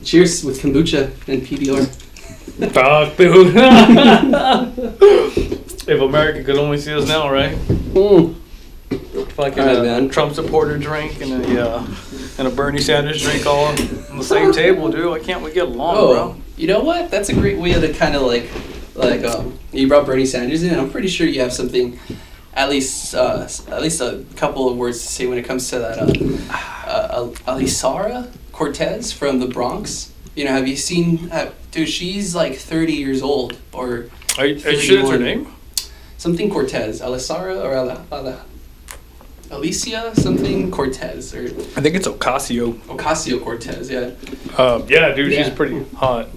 Cheers with kombucha and PBR. Fuck, dude. If America could only see us now, right? Fucking man. Trump supporter drink and a Bernie Sanders drink all on the same table, dude. Why can't we get along, bro? You know what? That's a great way to kind of like you brought Bernie Sanders in. I'm pretty sure you have something, at least a couple of words to say when it comes to that Ocasio-Cortez from the Bronx. You know, have you seen? Dude, she's like 30 years old, or Are you sure that's her name? Something Cortez, Alicia something Cortez, or I think it's Ocasio-Cortez. Yeah. Yeah, dude, Yeah. she's pretty hot.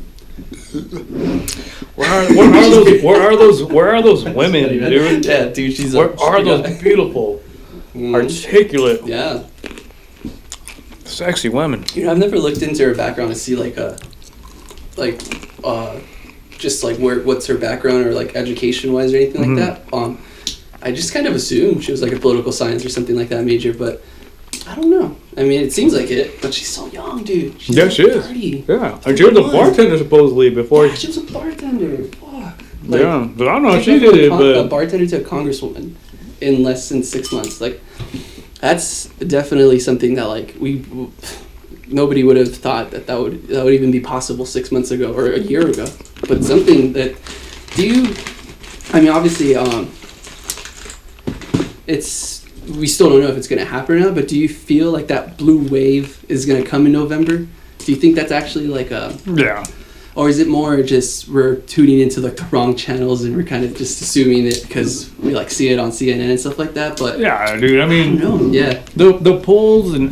Where are those women, dude? Yeah, dude, she's. Where are those beautiful, articulate, Yeah. sexy women? You know, I've never looked into her background to see just like what's her background or like education wise or anything like that. I just kind of assumed she was like a political science or something like that major, but I don't know. I mean, it seems like it, but she's so young, dude. She's Yeah, she is. 30. Yeah, and she was a bartender supposedly before. Yeah, she was a bartender. Fuck. Yeah, but I don't know if she she did it, a but bartender to a congresswoman in less than 6 months. Like, that's definitely something that like nobody would have thought that would even be possible 6 months ago or a year ago. But something that obviously we still don't know if it's going to happen or not, but do you feel like that blue wave is going to come in November? Do you think that's actually like yeah. Or is it more just we're tuning into like the wrong channels and we're kind of just assuming it because we like see it on CNN and stuff like that? But Yeah, dude. I mean, I don't know. Yeah. The polls and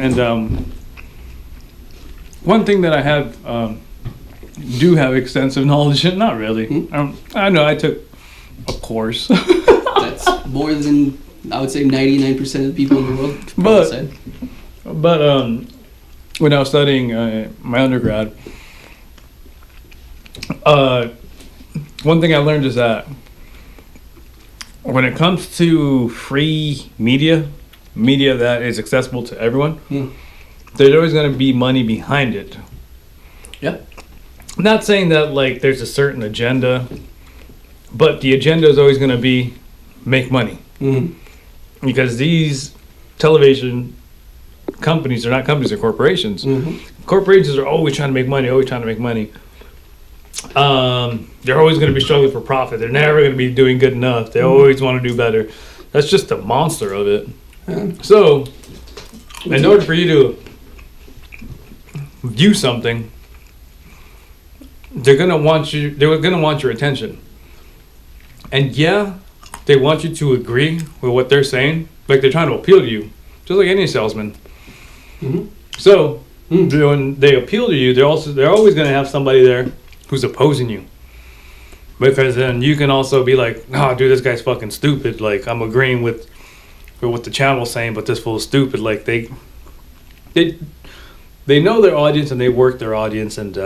one thing that I have do have extensive knowledge in. Not really. I know I took a course. That's more than I would say 99% of the people in the world. But when I was studying my undergrad, one thing I learned is that when it comes to free media that is accessible to everyone, there's always going to be money behind it. Yeah. Not saying that like there's a certain agenda, but the agenda is always going to be make money. Because these television companies are not companies, they're corporations. Corporations are always trying to make money, they're always going to be struggling for profit. They're never going to be doing good enough. They always want to do better. That's just the monster of it. So, in order for you to view something, they're going to want your attention. And yeah, they want you to agree with what they're saying, like they're trying to appeal to you, just like any salesman. So when they appeal to you, they're always going to have somebody there who's opposing you, because then you can also be like, "Oh, dude, this guy's fucking stupid." Like I'm agreeing with what the channel's saying, but this fool's stupid. Like they know their audience and they work their audience, and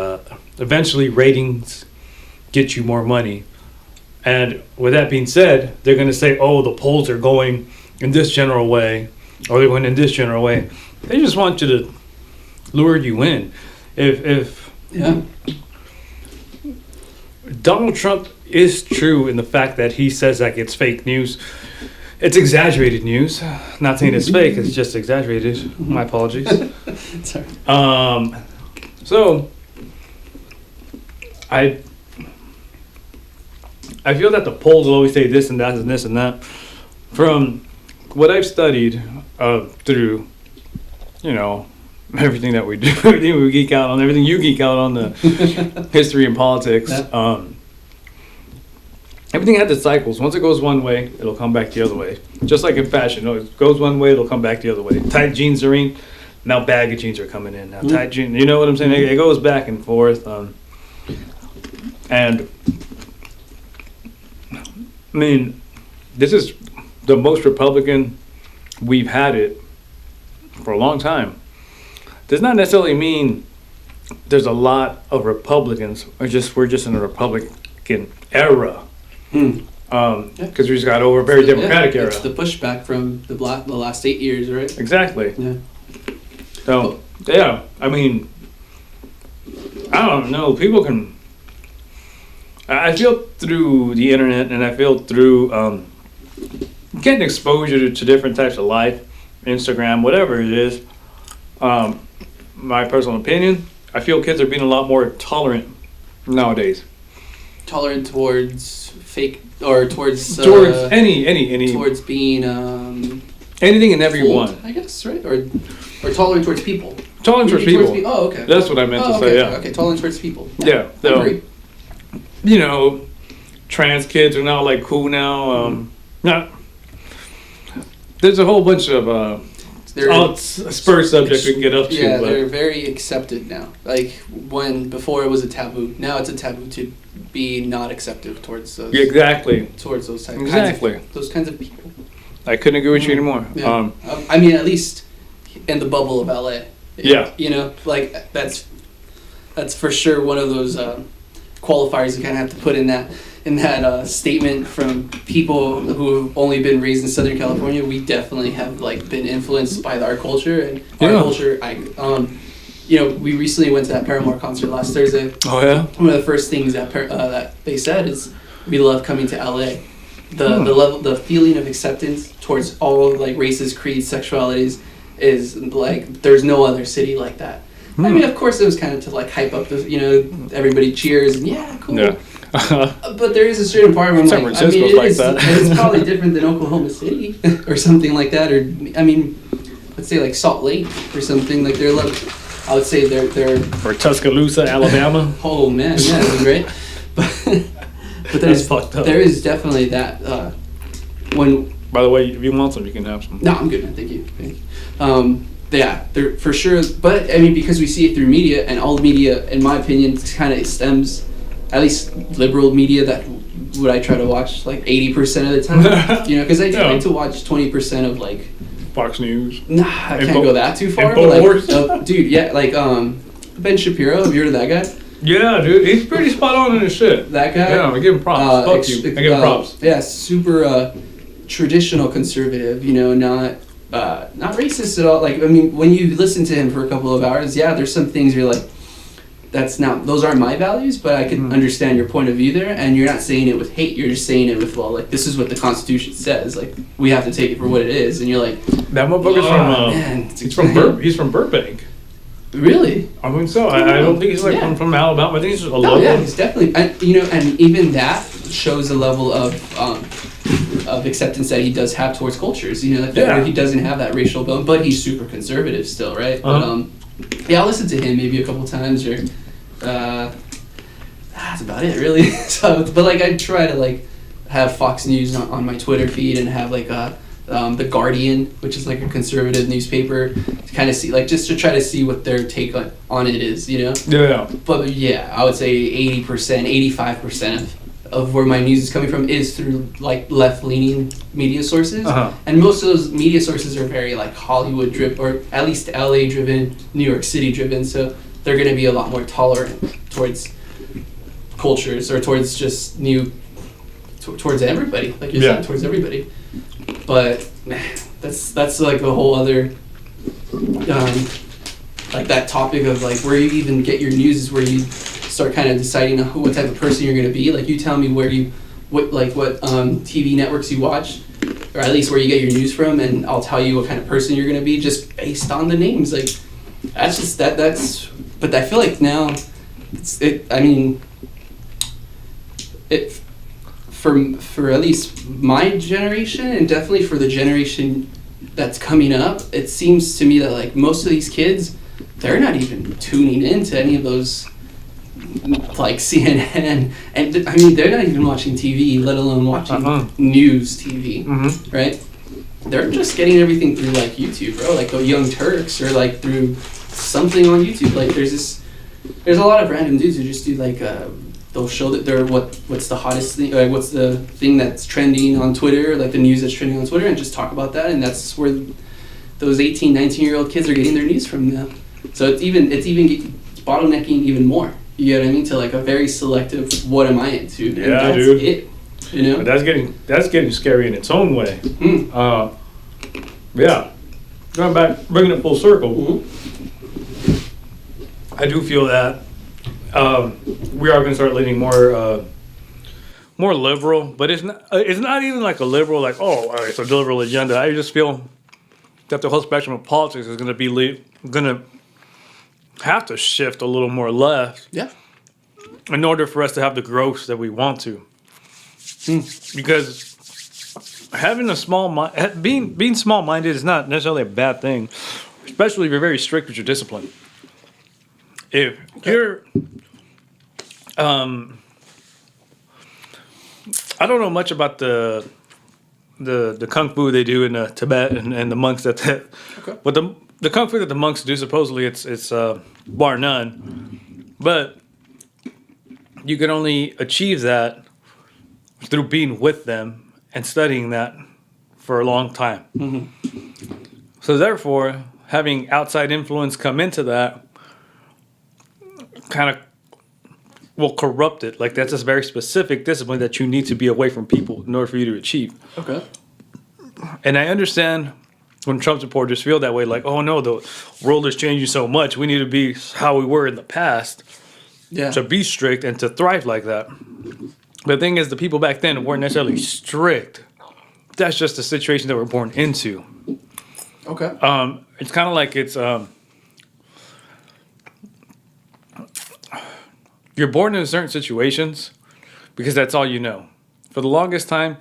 eventually ratings get you more money. And with that being said, they're going to say, oh, the polls are going in this general way, or they're going in this general way. They just want you to lure you in. If Donald Trump is true in the fact that he says that it's fake news, it's exaggerated news. Not saying it's fake, it's just exaggerated. My apologies. Sorry. So, I feel that the polls will always say this and that and this and that. From what I've studied through, everything that we do, everything we geek out on, everything you geek out on, the history and politics. Everything has its cycles. Once it goes one way, it'll come back the other way. Just like in fashion, it goes one way, it'll come back the other way. Tight jeans are in, now baggy jeans are coming in. Now tight jeans, you know what I'm saying? It goes back and forth. And I mean, this is the most Republican we've had it for a long time. Does not necessarily mean there's a lot of Republicans. We're just in a Republican era. Because we just got over a very democratic era. It's the pushback from the last 8 years, right? Exactly. Yeah. So, yeah, I mean, I don't know. People can. I feel through the internet, and I feel through getting exposure to different types of life, Instagram, whatever it is. My personal opinion, I feel kids are being a lot more tolerant nowadays. Tolerant towards fake or towards Any towards being anything and everyone. I guess, right? Or tolerant towards people. Tolerant towards people. Oh, okay. That's what I meant to okay, say. Yeah. Okay. Tolerant towards people. Yeah. I So, agree. you know, trans kids are now like cool now. Not. There's a whole bunch of it's a spur subject we can get up to. Yeah, but they're very accepted now. Like when before it was a taboo. Now it's a taboo to be not accepted towards those. Yeah, exactly. Towards those types. Exactly. Those kinds of people. I couldn't agree with you anymore. Yeah. I mean, at least in the bubble of LA. Yeah. You know, like that's for sure one of those qualifiers you kind of have to put in that statement from people who have only been raised in Southern California. We definitely have like been influenced by our culture and our culture. You know, we recently went to that Paramore concert last Thursday. Oh yeah. One of the first things that they said is, "We love coming to LA." The feeling of acceptance towards all like races, creeds, sexualities is like there's no other city like that. I mean, of course, it was kind of to like hype up the, you know, everybody cheers and yeah, cool. Yeah. But there is a certain part where I'm San like, I Francisco's mean, like that. it's probably different than Oklahoma City or something like that, or I mean, let's say like Salt Lake or something like they're like, I would say they're or Tuscaloosa, Alabama. Oh man, yeah, that'd be great. But That's fucked up. there is definitely that when. By the way, if you want some, you can have some. No, I'm good, man. Thank you. Yeah, they're for sure. But I mean, because we see it through media, and all media, in my opinion, kind of stems, at least liberal media, that what I try to watch like 80% of the time. You know, because I try to watch 20% of like Fox News. Nah, I can't go that too far. But like, dude, yeah, like Ben Shapiro. Have you heard of that guy? Yeah, dude, he's pretty spot on in his shit. That guy. Yeah, I give him props. Fuck you. I give him props. Yeah, super traditional conservative. You know, not racist at all. Like, I mean, when you listen to him for a couple of hours, yeah, there's some things you're like, those aren't my values, but I can understand your point of view there, and you're not saying it with hate, you're just saying it with, well, like, this is what the Constitution says, like, we have to take it for what it is, and you're like, that motherfucker's he's from Burbank. Really? I mean, so I don't think he's like from Alabama. I think he's just a local. Yeah, he's definitely, and even that shows a level of acceptance that he does have towards cultures. You know, that he doesn't have that racial bone, but he's super conservative still, right? Uh-huh. But I'll listen to him maybe a couple times, or that's about it, really. So, but like I try to like have Fox News on my Twitter feed and have like The Guardian, which is like a conservative newspaper, to kind of see, like, just to try to see what their take on it is, you know? Yeah. But yeah, I would say 80%, 85% of where my news is coming from is through like left-leaning media sources. Uh-huh. And most of those media sources are very like Hollywood driven, or at least LA driven, New York City driven, so they're going to be a lot more tolerant towards cultures, or towards just towards everybody, like you're saying, towards everybody. But that's like a whole other like that topic of like where you even get your news is where you start kind of deciding what type of person you're going to be. Like, you tell me what TV networks you watch, or at least where you get your news from, and I'll tell you what kind of person you're going to be just based on the names. Like, that's just that's. But I feel like now, for at least my generation, and definitely for the generation that's coming up, it seems to me that like most of these kids, they're not even tuning into any of those like CNN, and I mean they're not even watching TV, let alone watching news TV, right? They're just getting everything through like YouTube, bro. Like the Young Turks, or like through something on YouTube. Like there's a lot of random dudes who just do like they'll show that they're what's the hottest thing, like what's the thing that's trending on Twitter, like the news that's trending on Twitter, and just talk about that, and that's where those 18, 19-year-old kids are getting their news from now. So it's bottlenecking even more. You know what I mean? To like a very selective, what am I into? And that's dude. It. You know? That's getting scary in its own way. Yeah. Going back, bringing it full circle. I do feel that we are going to start leaning more liberal, but it's not even like a liberal, like, oh, all right, it's a liberal agenda. I just feel that the whole spectrum of politics is going to be going to have to shift a little more left. Yeah. In order for us to have the growth that we want to. Because having a being small-minded is not necessarily a bad thing, especially if you're very strict with your discipline. If you're, I don't know much about the kung fu they do in Tibet and the monks okay. But the kung fu that the monks do, supposedly it's bar none, but you can only achieve that through being with them and studying that for a long time. So therefore, having outside influence come into that kind of will corrupt it. Like, that's a very specific discipline that you need to be away from people in order for you to achieve. Okay. And I understand when Trump supporters feel that way, like, oh no, the world is changing so much. We need to be how we were in the past. Yeah. To be strict and to thrive like that. The thing is, the people back then weren't necessarily strict. That's just the situation that we're born into. Okay. It's kind of like you're born in certain situations because that's all you know. For the longest time,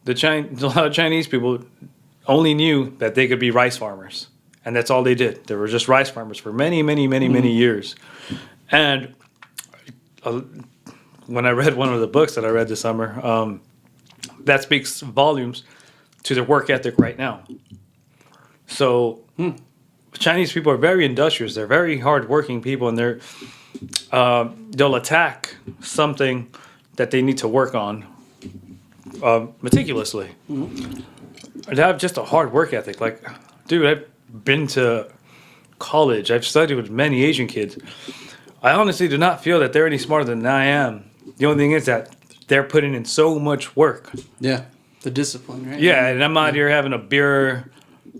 a lot of Chinese people only knew that they could be rice farmers, and that's all they did. They were just rice farmers for many, many, many, many years. And when I read one of the books that I read this summer, that speaks volumes to their work ethic right now. So Chinese people are very industrious. They're very hardworking people, and they'll attack something that they need to work on meticulously. They have just a hard work ethic. Like, dude, I've been to college. I've studied with many Asian kids. I honestly do not feel that they're any smarter than I am. The only thing is that they're putting in so much work. Yeah, the discipline, right? Yeah, and I'm out here having a beer,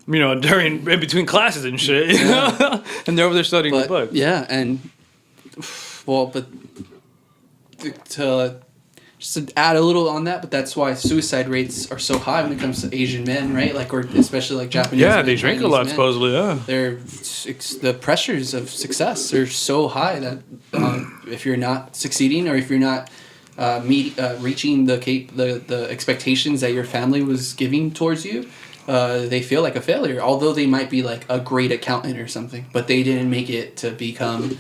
in between classes and shit. You know? And they're over there studying the book. Yeah, and but just to add a little on that, but that's why suicide rates are so high when it comes to Asian men, right? Like, or especially like Japanese. Yeah, men, they drink Chinese a lot, men. supposedly. Yeah, The pressures of success are so high that if you're not succeeding or if you're not reaching the expectations that your family was giving towards you, they feel like a failure. Although they might be like a great accountant or something, but they didn't make it to become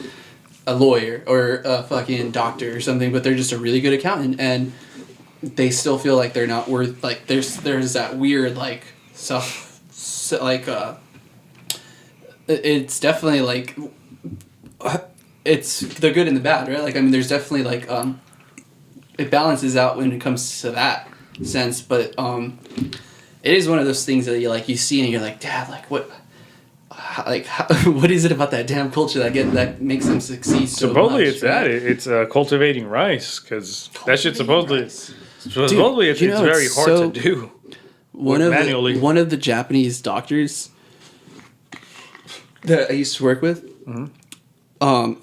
a lawyer or a fucking doctor or something, but they're just a really good accountant, and they still feel like they're not worth, like, there's that weird, like, stuff, like, it's definitely, like, it's the good and the bad, right? Like, I mean, there's definitely, like, it balances out when it comes to that sense, but, it is one of those things that you see and you're like, Dad, like, what is it about that damn culture that makes them succeed so supposedly much? it's right? It's cultivating rice, because that shit supposedly it's very hard to do manually. One of the Japanese doctors that I used to work with,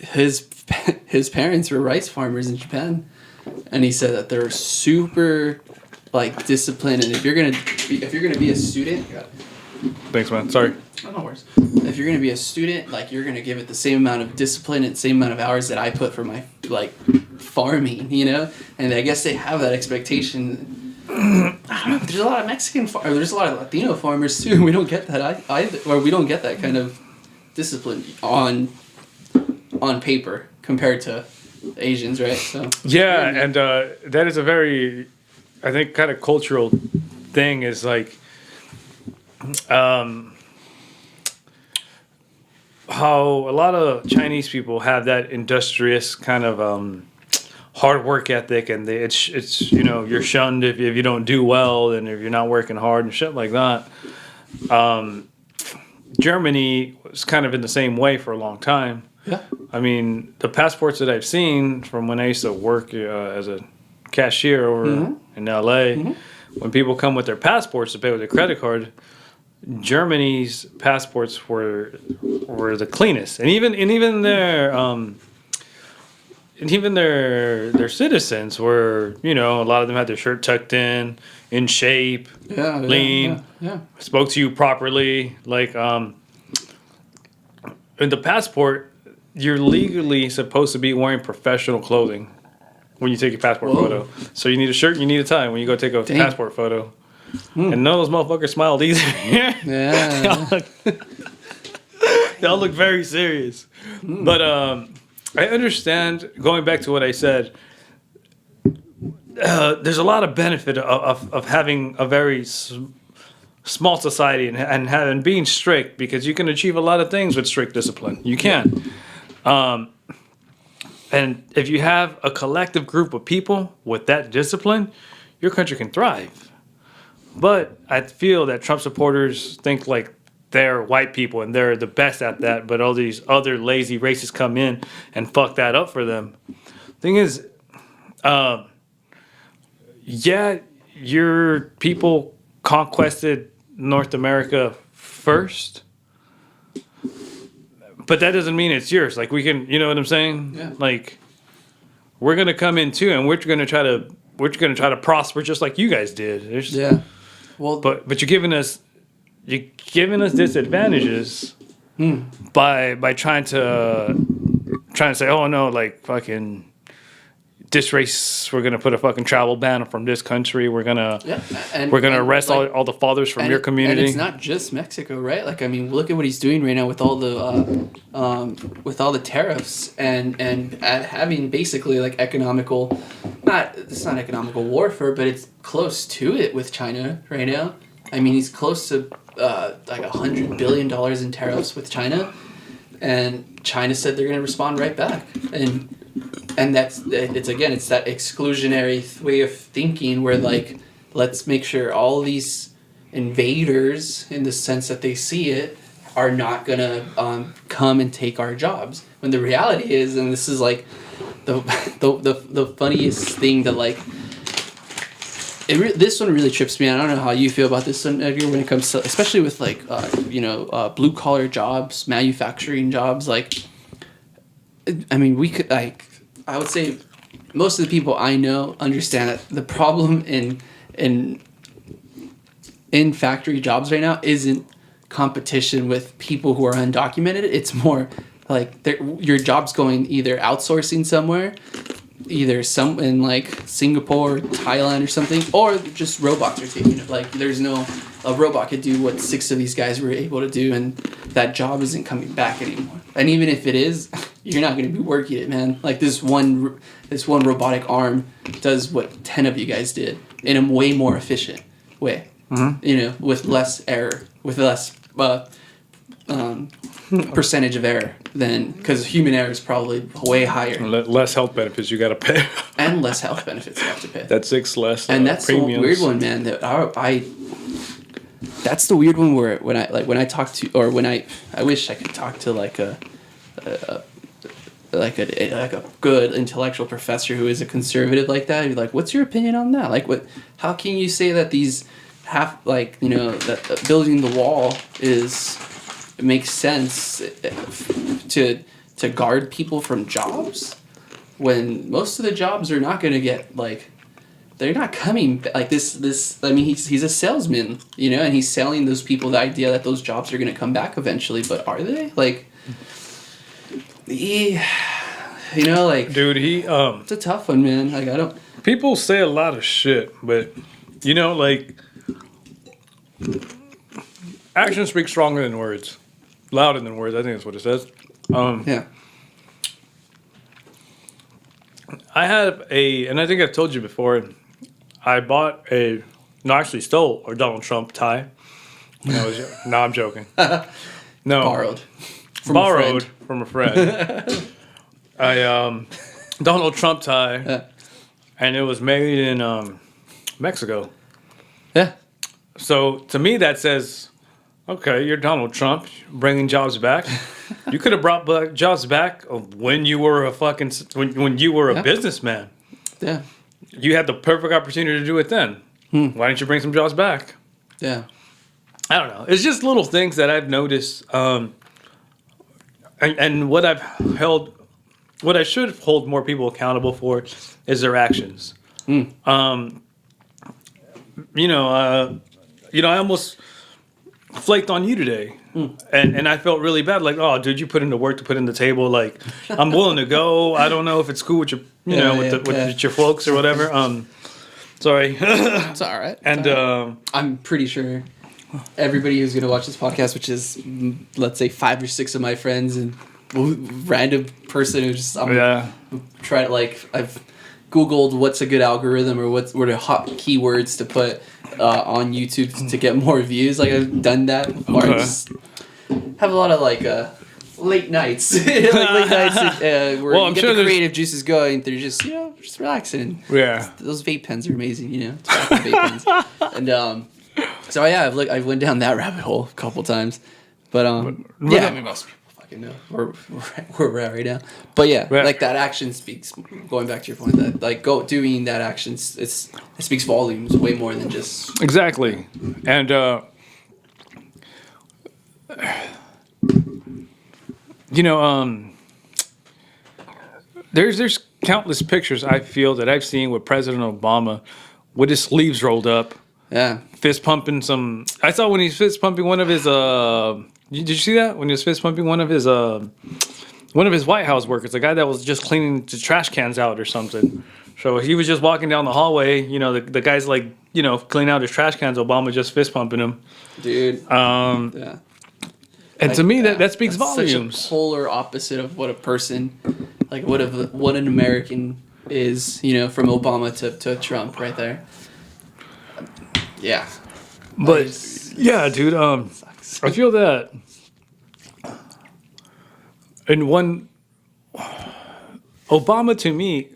his parents were rice farmers in Japan, and he said that they're super, like, disciplined, and if you're gonna be a student. Thanks, man. Sorry. Oh, no worries. If you're going to be a student, like, you're going to give it the same amount of discipline and same amount of hours that I put for my, like, farming, And I guess they have that expectation. I don't know, there's a lot of there's a lot of Latino farmers, too. We don't get that either, or we don't get that kind of discipline on paper compared to Asians, right? So yeah, and that is a very, I think, kind of cultural thing, is like, how a lot of Chinese people have that industrious kind of hard work ethic, and it's you're shunned if you don't do well and if you're not working hard and shit like that. Germany was kind of in the same way for a long time. Yeah. I mean, the passports that I've seen from when I used to work as a cashier over in LA, when people come with their passports to pay with a credit card, Germany's passports were the cleanest, and even their even their citizens were, a lot of them had their shirt tucked in shape, lean, spoke to you properly. Like, in the passport, you're legally supposed to be wearing professional clothing when you take your passport photo. So you need a shirt, you need a tie when you go take a passport photo. And none of those motherfuckers smiled either. They all look very serious. But I understand, going back to what I said, there's a lot of benefit of having a very small society and being strict, because you can achieve a lot of things with strict discipline. You can. And if you have a collective group of people with that discipline, your country can thrive. But I feel that Trump supporters think like they're white people and they're the best at that, but all these other lazy racists come in and fuck that up for them. Thing is, your people conquested North America first, but that doesn't mean it's yours. Like, we can, you know what I'm saying? Yeah. Like, we're gonna come in too, and we're gonna try to prosper just like you guys did. Well, but you're giving us disadvantages by trying to say, oh no, like, fucking this race, we're gonna put a fucking travel ban from this country. We're gonna arrest all the fathers from your community. And it's not just Mexico, right? Like, I mean, look at what he's doing right now with all the tariffs and having basically like economical, it's not economical warfare, but it's close to it with China right now. I mean, he's close to like $100 billion in tariffs with China, and China said they're going to respond right back. And it's that exclusionary way of thinking where, like, let's make sure all these invaders, in the sense that they see it, are not going to come and take our jobs. When the reality is, and this is like the funniest thing, that like, this one really trips me out. I don't know how you feel about this one, Edgar, when it comes to, especially with like, blue collar jobs, manufacturing jobs. Like, I mean, we could, like, I would say most of the people I know understand that the problem in factory jobs right now isn't competition with people who are undocumented. It's more like your job's going either outsourcing somewhere, either some in like Singapore or Thailand or something, or just robots are taking it. Like, a robot could do what 6 of these guys were able to do, and that job isn't coming back anymore. And even if it is, you're not going to be working it, man. Like, this one robotic arm does what 10 of you guys did in a way more efficient way. Mm-hmm. With less error, with less percentage of error because human error is probably way higher. Less health benefits you got to pay. And less health benefits you have to pay. That's 6 less and that's premiums. The weird one, man. That's the weird one where when I talk to, or when I wish I could talk to like a good intellectual professor who is a conservative like that. I'd be like, what's your opinion on that? Like, how can you say that these that building the wall makes sense to guard people from jobs, when most of the jobs are not going to get, like, they're not coming, like, this I mean, he's a salesman, and he's selling those people the idea that those jobs are going to come back eventually, but are they? Like, like, dude, it's a tough one, man. Like, I don't, people say a lot of shit, but like, actions speak stronger than words, louder than words. I think that's what it says. Yeah. I have and I think I've told you before, I bought actually stole a Donald Trump tie. No, I'm joking. No. Borrowed from a friend. Donald Trump tie, and it was made in Mexico. Yeah. So to me that says, okay, you're Donald Trump, bringing jobs back. You could have brought jobs back when you were when you were a businessman. Yeah. You had the perfect opportunity to do it then. Why didn't you bring some jobs back? Yeah. I don't know. It's just little things that I've noticed, and what I've held what I should hold more people accountable for is their actions. I almost flaked on you today. And I felt really bad. Like, oh, dude, you put in the work to put in the table. Like, I'm willing to go. I don't know if it's cool with your, with your folks or whatever. Sorry. It's all right. And I'm pretty sure everybody who's going to watch this podcast, which is, let's say, 5 or 6 of my friends and random person who just try to, like, I've Googled what's a good algorithm or what are hot keywords to put on YouTube to get more views. Like, I've done that. Or I just have a lot of, like, late nights. Where you get the creative juices going. They're just, just relaxing. Yeah. Those vape pens are amazing, Vape pens. And, so, yeah, I've went down that rabbit hole a couple times. But, I mean, most people fucking know where we're at right now. But, yeah, like, that action speaks, going back to your point, that, like, doing that action, it speaks volumes way more than just... Exactly. And, there's countless pictures I feel that I've seen with President Obama with his sleeves rolled up. Yeah. Fist pumping some. I saw when he's fist pumping one of his. Did you see that when he was fist pumping one of his White House workers, the guy that was just cleaning the trash cans out or something. So he was just walking down the hallway. The guy's like cleaning out his trash cans. Obama just fist pumping him. Dude. Yeah. And to me, that speaks volumes. Such a polar opposite of what a person, like what an American is, from Obama to Trump right there. Yeah. But, yeah, dude, I feel that Obama, to me,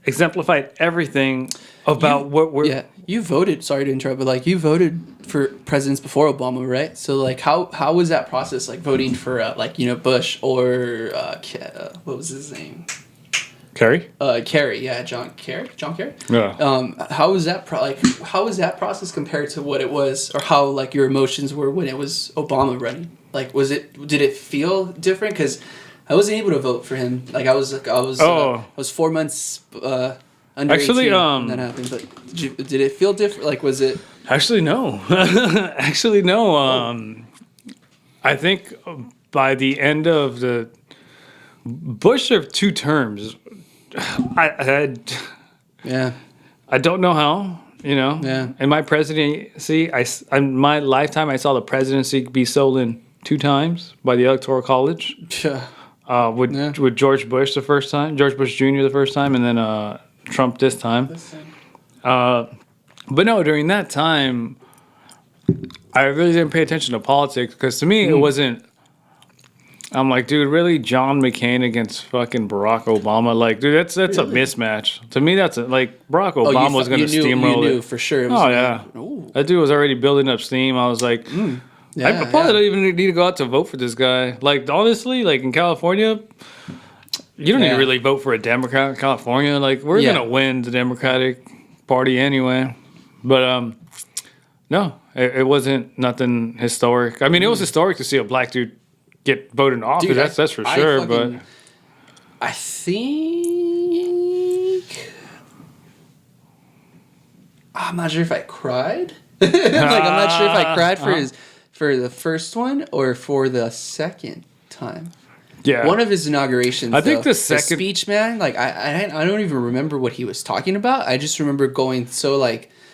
exemplified everything about what we're... Yeah, you voted, sorry to interrupt, but, like, you voted for presidents before Obama, right? So, like, how was that process, like, voting for, Bush or, what was his name? Kerry? Kerry, yeah, John Kerry? Yeah. How was that how was that process compared to what it was, or how, like, your emotions were when it was Obama running? Like, did it feel different? Because I wasn't able to vote for him. Like, I was 4 months under actually 18 when that happened. But did it feel different? Like, was it? Actually, no. Actually, no. I think by the end of the Bush served 2 terms. I don't know how. Yeah. In my presidency, in my lifetime, I saw the presidency be stolen 2 times by the Electoral College. Yeah. With George Bush the first time, George Bush Jr. the first time, and then Trump this time. But no, during that time, I really didn't pay attention to politics because to me it wasn't. I'm like, dude, really, John McCain against fucking Barack Obama? Like, dude, that's a mismatch. To me, that's like Barack Obama was going to steamroll you knew it for sure. That dude was already building up steam. I was like, I probably don't even need to go out to vote for this guy. Like, honestly, like in California, you don't need to really vote for a Democrat in California. Like, we're going to win the Democratic Party anyway. But no, it wasn't nothing historic. I mean, it was historic to see a black dude get voted in office. That's for sure. But I think I'm not sure if I cried. I'm not sure if I cried for the first one or for the second time. Yeah, one of his inaugurations. I think the second speech, man. Like I don't even remember what he was talking about. I just remember going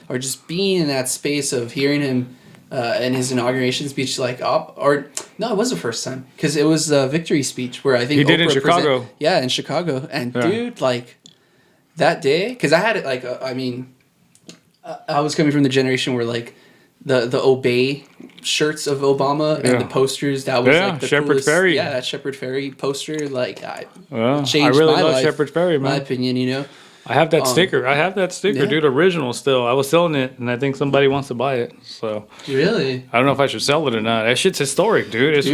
or just being in that space of hearing him. In his inauguration speech, it was the first time because it was the victory speech where I think he did in Chicago. In Chicago, and dude, like that day, because I had it like I was coming from the generation where like the Obey shirts of Obama and the posters that was like the Shepard coolest, Fairey. Yeah, that Shepard Fairey poster, like changed I really my love life, Shepard Fairey, man. My opinion, I have that sticker. Dude, original still. I was selling it, and I think somebody wants to buy it. So really, I don't know if I should sell it or not. That shit's historic, dude. It's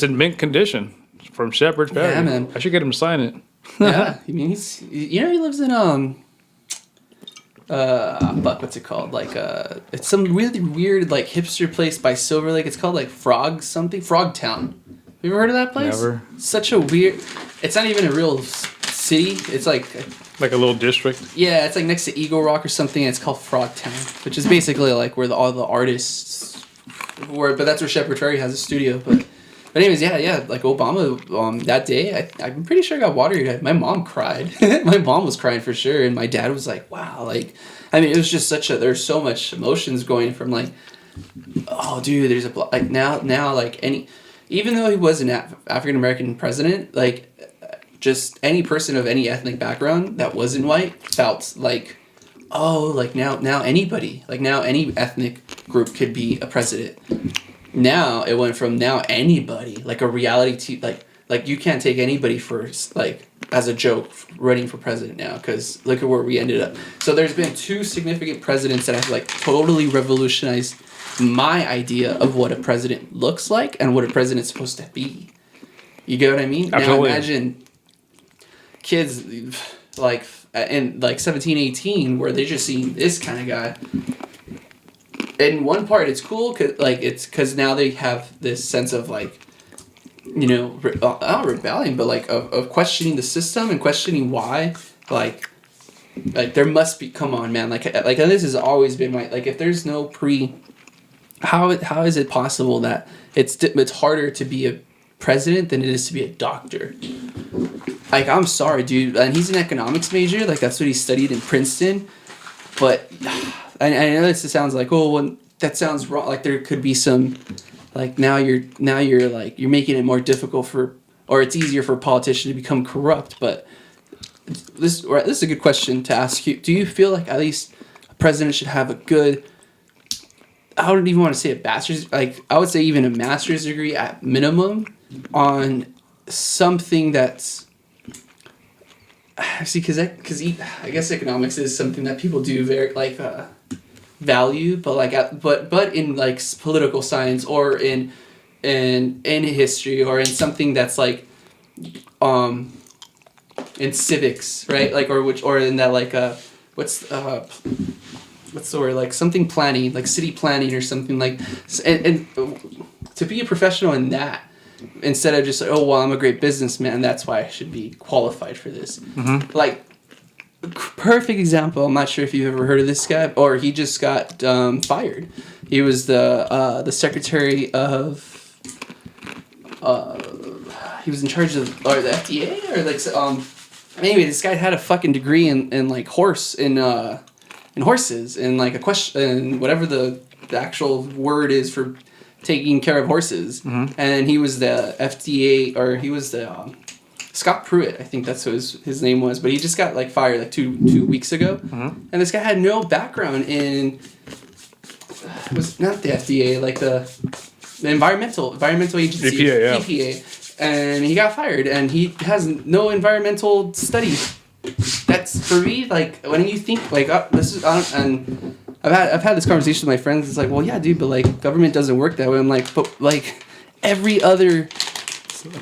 in mint condition from Shepard Fairey. Yeah, man. I should get him to sign it. Yeah, I mean he lives in what's it called? Like it's some really weird like hipster place by Silver Lake. It's called like Frog Town. Have you ever heard of that place? Never. Such a weird. It's not even a real city. It's like Like a little district. yeah, it's like next to Eagle Rock or something. And it's called Frogtown, which is basically like where all the artists were. But that's where Shepard Fairey has a studio. But anyways, yeah. Like Obama, that day, I'm pretty sure I got watery-eyed. My mom cried. My mom was crying for sure, and my dad was like, "Wow!" Like, I mean, it was just there's so much emotions going from like, oh, dude, there's like now like even though he was an African American president, like just any person of any ethnic background that wasn't white felt like, oh, like now anybody, like now any ethnic group could be a president. Now it went from now anybody, like a reality like you can't take anybody for like as a joke running for president now, because look at where we ended up. So there's been 2 significant presidents that have like totally revolutionized my idea of what a president looks like and what a president's supposed to be. You get what I mean? Absolutely. Now imagine kids like in like 17, 18 where they're just seeing this kind of guy. In one part it's cool because now they have this sense of like, you know, not rebellion, but like of questioning the system and questioning why, like there must be, come on man, like and this has always been my, like if there's no how is it possible that it's harder to be a president than it is to be a doctor? Like, I'm sorry, dude, and he's an economics major, like that's what he studied in Princeton, but I know this sounds like, oh, well, that sounds wrong, like there could be some, like now you're like you're making it more difficult or it's easier for a politician to become corrupt. But this is a good question to ask you. Do you feel like at least a president should have a good, I wouldn't even want to say a bachelor's, like I would say even a master's degree at minimum on something that's, see, because I guess economics is something that people do very like value, but like but in like political science or in history or in something that's like in civics, right? Like or in that like what's the word, like something planning, like city planning or something, like and to be a professional in that instead of just like, oh well, I'm a great businessman, that's why I should be qualified for this. Mm-hmm. Like perfect example, I'm not sure if you've ever heard of this guy, or he just got fired. He was the secretary of he was in charge of the FDA or like anyway, this guy had a fucking degree in like horses and like a question and whatever the actual word is for taking care of horses. Mm-hmm. And he was the FDA, or he was the Scott Pruitt, I think that's what his name was, but he just got like fired like two weeks ago. Mm-hmm. And this guy had no background in, it was not the FDA, like the environmental agency, EPA, yeah. EPA, and he got fired, and he has no environmental studies. That's for me, like when you think like this is, and I've had this conversation with my friends. It's like, well, yeah, dude, but like government doesn't work that way. I'm like, but like every other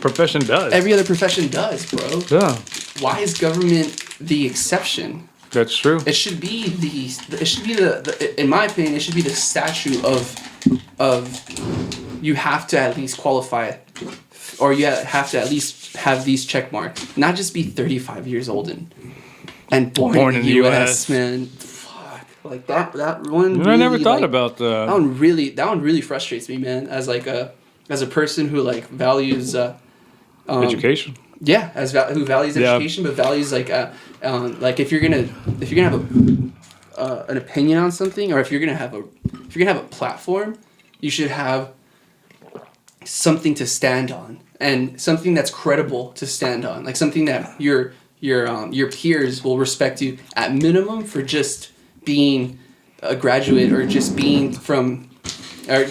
profession does. Every other profession does, bro. Yeah. Why is government the exception? That's true. It should be the in my opinion, it should be the statute of you have to at least qualify, or you have to at least have these check marks. Not just be 35 years old and born in the U.S. Man, fuck, like that one. Really, I never thought about that. That one really frustrates me, man. As a person who like values education. Yeah, who values education, but values like if you're gonna have an opinion on something, or if you're gonna have a platform, you should have something to stand on, and something that's credible to stand on, like something that your peers will respect you at minimum for just being a graduate, or just being from, and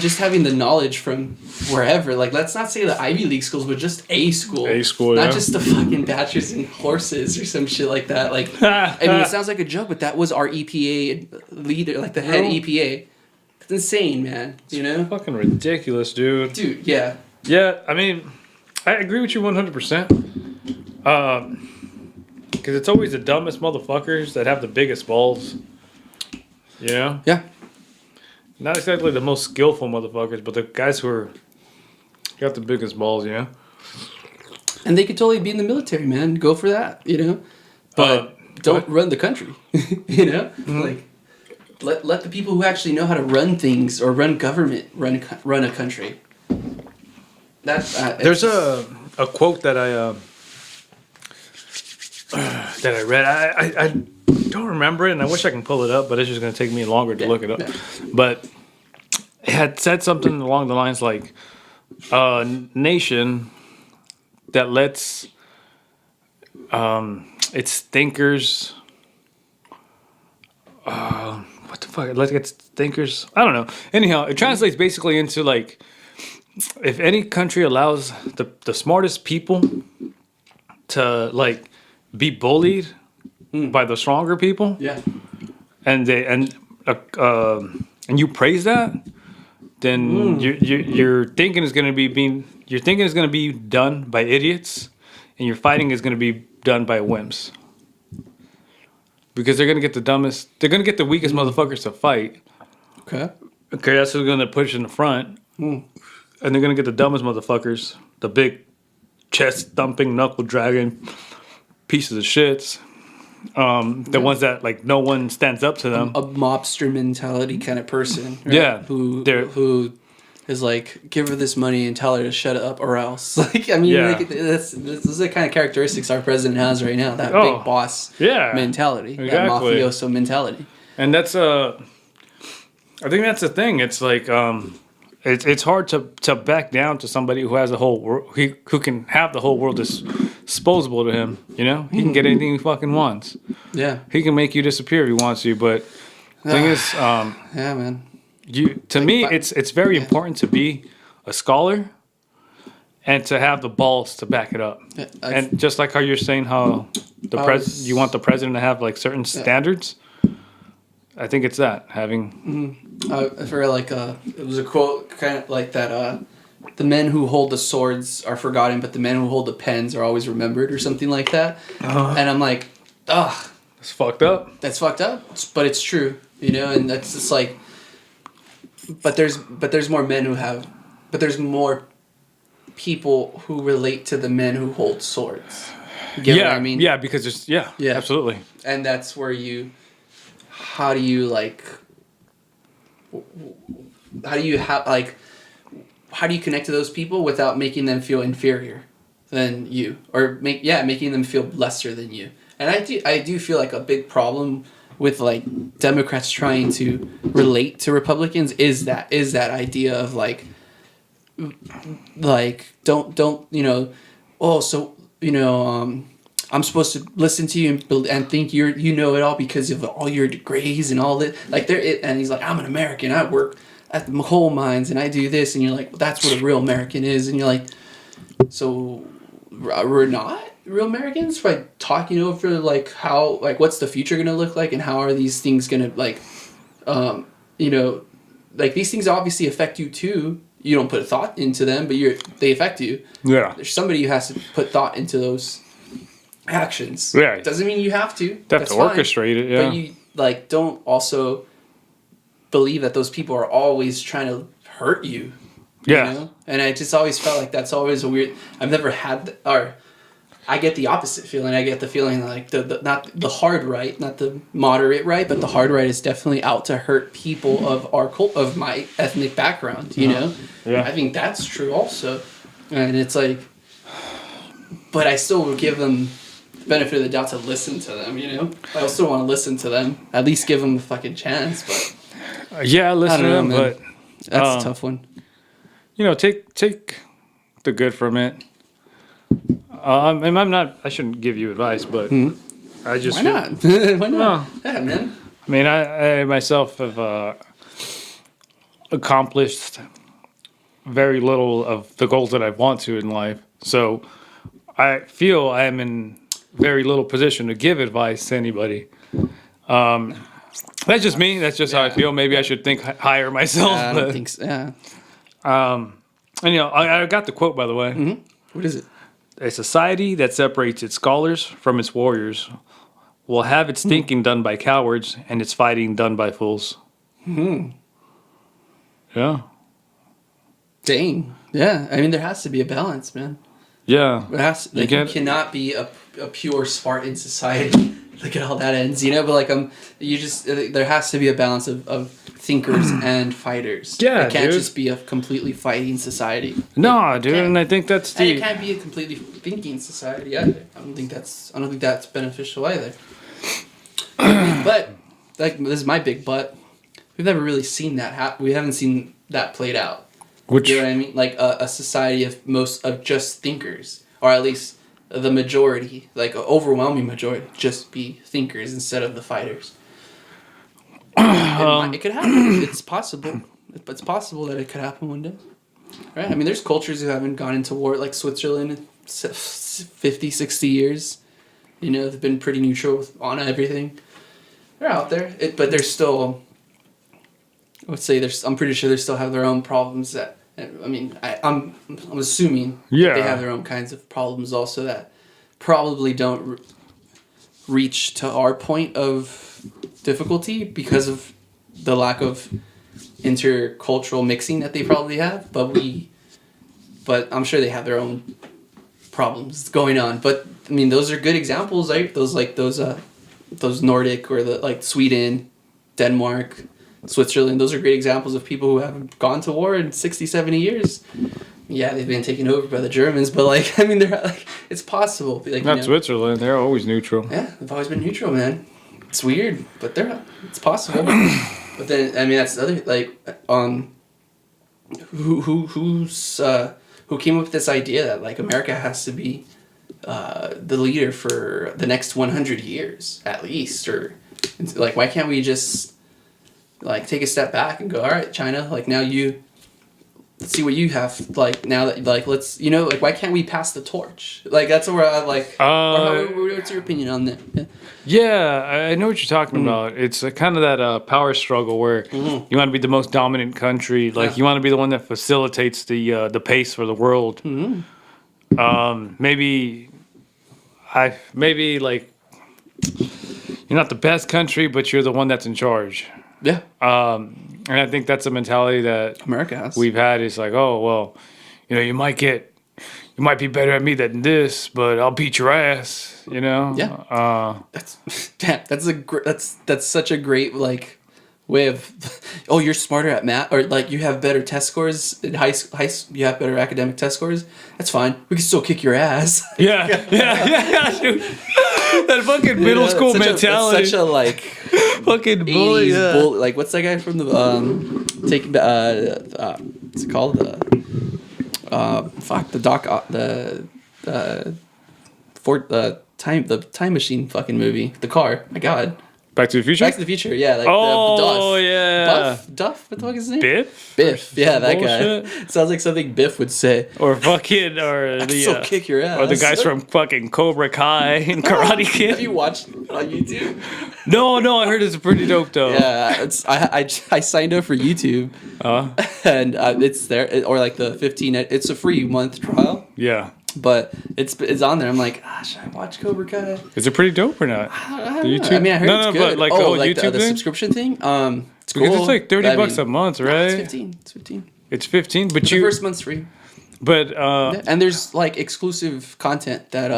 just having the knowledge from wherever. Like, let's not say the Ivy League schools, but just a school. A school, not just the fucking bachelor's in horses or some shit like that. Like, I mean, it sounds like a joke, but that was our EPA leader, like the head EPA. It's insane, man. You know? Fucking ridiculous, dude. Dude, yeah. Yeah, I mean, I agree with you 100%. Because it's always the dumbest motherfuckers that have the biggest balls. You know? Yeah. Not exactly the most skillful motherfuckers, but the guys who got the biggest balls, you know? And they could totally be in the military, man. Go for that, But don't run the country, Mm-hmm. Like, let the people who actually know how to run things or run government run a country. There's a quote that I read. I don't remember it, and I wish I can pull it up, but it's just going to take me longer to look it up. Yeah. But it had said something along the lines like, a nation that lets its thinkers... what the fuck? Let's get thinkers... I don't know. Anyhow, it translates basically into, like, if any country allows the smartest people to, like, be bullied by the stronger people, and you praise that, then your thinking is going to be done by idiots, and your fighting is going to be done by wimps, because they're going to get the weakest motherfuckers to fight. Okay, that's who's going to push in the front, and they're going to get the dumbest motherfuckers, the big chest thumping, knuckle dragging pieces of shits. The ones that, like, no one stands up to them. A mobster mentality kind of person. Right? Yeah. Who is like, give her this money and tell her to shut up or else. Like, I mean, this is the kind of characteristics our president has right now. That big boss mentality. Exactly. That mafioso mentality. And that's, I think that's the thing. It's like, it's hard to back down to somebody who has the whole world, who can have the whole world disposable to him. He can get anything he fucking wants. Yeah, he can make you disappear if he wants to. But the thing is, man, it's very important to be a scholar and to have the balls to back it up. And just like how you're saying how you want the president to have, like, certain standards. I think it's that having. I forgot, like, it was a quote kind of like that. The men who hold the swords are forgotten, but the men who hold the pens are always remembered, or something like that. And I'm like, ugh, that's fucked up. That's fucked up, but it's true, and that's just like. But there's more men who have, but there's more people who relate to the men who hold swords. You get what I mean? Yeah, because there's absolutely. And that's where how do you connect to those people without making them feel inferior than you, or making them feel lesser than you? And I do feel like a big problem with, like, Democrats trying to relate to Republicans is that idea of like don't I'm supposed to listen to you and think you know it all because of all your degrees and all that. Like, and he's like, I'm an American. I work at the coal mines and I do this, and you're like, well, that's what a real American is, and you're like, so we're not real Americans by talking over, like, how, like, what's the future gonna look like, and how are these things gonna, like, like, these things obviously affect you too. You don't put a thought into them, but they affect you. Yeah, there's somebody who has to put thought into those actions. Yeah, doesn't mean you have to. That's to orchestrate it. Yeah, but you, like, don't also believe that those people are always trying to hurt you. Yeah, and I just always felt like that's always a weird. I've never had I get the opposite feeling. I get the feeling like the not the hard right, not the moderate right, but the hard right is definitely out to hurt people of my ethnic background. Yeah, I think that's true also, and it's like, but I still would give them benefit of the doubt to listen to them, I still want to listen to them, at least give them a fucking chance, but listen to them, but that's a tough one. Take the good from it. I shouldn't give you advice, but I just... Why not? Why not? Yeah, man. I mean, I myself have accomplished very little of the goals that I want to in life, so I feel I am in very little position to give advice to anybody. That's just me. That's just how I feel. Maybe I should think higher myself. I don't think so. Yeah. And I got the quote, by the way. Mm-hmm. What is it? A society that separates its scholars from its warriors will have its thinking done by cowards and its fighting done by fools. Yeah. Dang. Yeah. I mean, there has to be a balance, man. Yeah. It has, like, you cannot be a pure Spartan society. Look at all that ends, you know. But like, you just there has to be a balance of thinkers and fighters. Yeah, it can't dude. just be a completely fighting society. No, dude, and I think that's and it can't be a completely thinking society either. I don't think that's beneficial either. But like, this is my big but. We've never really seen that happen. We haven't seen that played out. Which, you know what I mean? Like a society of just thinkers, or at least the majority, like an overwhelming majority, just be thinkers instead of the fighters. It could happen. It's possible. It's possible that it could happen one day. Right? I mean, there's cultures who haven't gone into war, like Switzerland, in 50, 60 years. You know, they've been pretty neutral on everything. They're out there, but they're still. I would say I'm pretty sure they still have their own problems. That I mean, I'm assuming they have their own kinds of problems also that probably don't reach to our point of difficulty because of the lack of intercultural mixing that they probably have. But I'm sure they have their own problems going on. But I mean, those are good examples, right? Those Nordic or like Sweden, Denmark, Switzerland, those are great examples of people who haven't gone to war in 60, 70 years. Yeah, they've been taken over by the Germans, but like, I mean, they're like, it's possible. Like, not Switzerland, they're always neutral. Yeah, they've always been neutral, man. It's weird, but it's possible. But then, I mean, that's the other, like, who came up with this idea that like America has to be the leader for the next 100 years at least, or like, why can't we just like take a step back and go, all right, China, like, now let's see what you have, like, now that, like, let's, you know, like, why can't we pass the torch? Like, that's where I like, what's your opinion on that? Yeah, I know what you're talking about. It's kind of that power struggle where you want to be the most dominant country, like, you want to be the one that facilitates the pace for the world. Maybe like, you're not the best country, but you're the one that's in charge. Yeah. And I think that's a mentality that America has. We've had. Is like, oh, well, you know, you might be better at me than this, but I'll beat your ass, you know? Yeah. That's such a great, like, way of, oh, you're smarter at math, or like you have better test scores in high you have better academic test scores. That's fine. We can still kick your ass. Yeah, dude. That fucking middle school mentality. That's such a like fucking bully. Yeah. Like, what's that guy from the what's it called, the time machine fucking movie, the car. My God. Back to the Future? Back to the Future, yeah. Like, yeah. Duff? What the fuck is his name? Biff? Yeah, that guy. Sounds like something Biff would say. Or fucking, or the... still kick your ass. Or the guys from fucking Cobra Kai and Karate Kid. Have you watched it on YouTube? No, I heard it's pretty dope, though. Yeah, I signed up for YouTube. And it's there, or like the 15, it's a free month trial. Yeah. But it's on there. I'm like, should I watch Cobra Kai? Is it pretty dope or not? I don't know. I mean, I heard it's good. But like YouTube the subscription thing? It's cool. Because it's like $30 a month, right? It's 15. It's 15, but the first month's free. But and there's like exclusive content that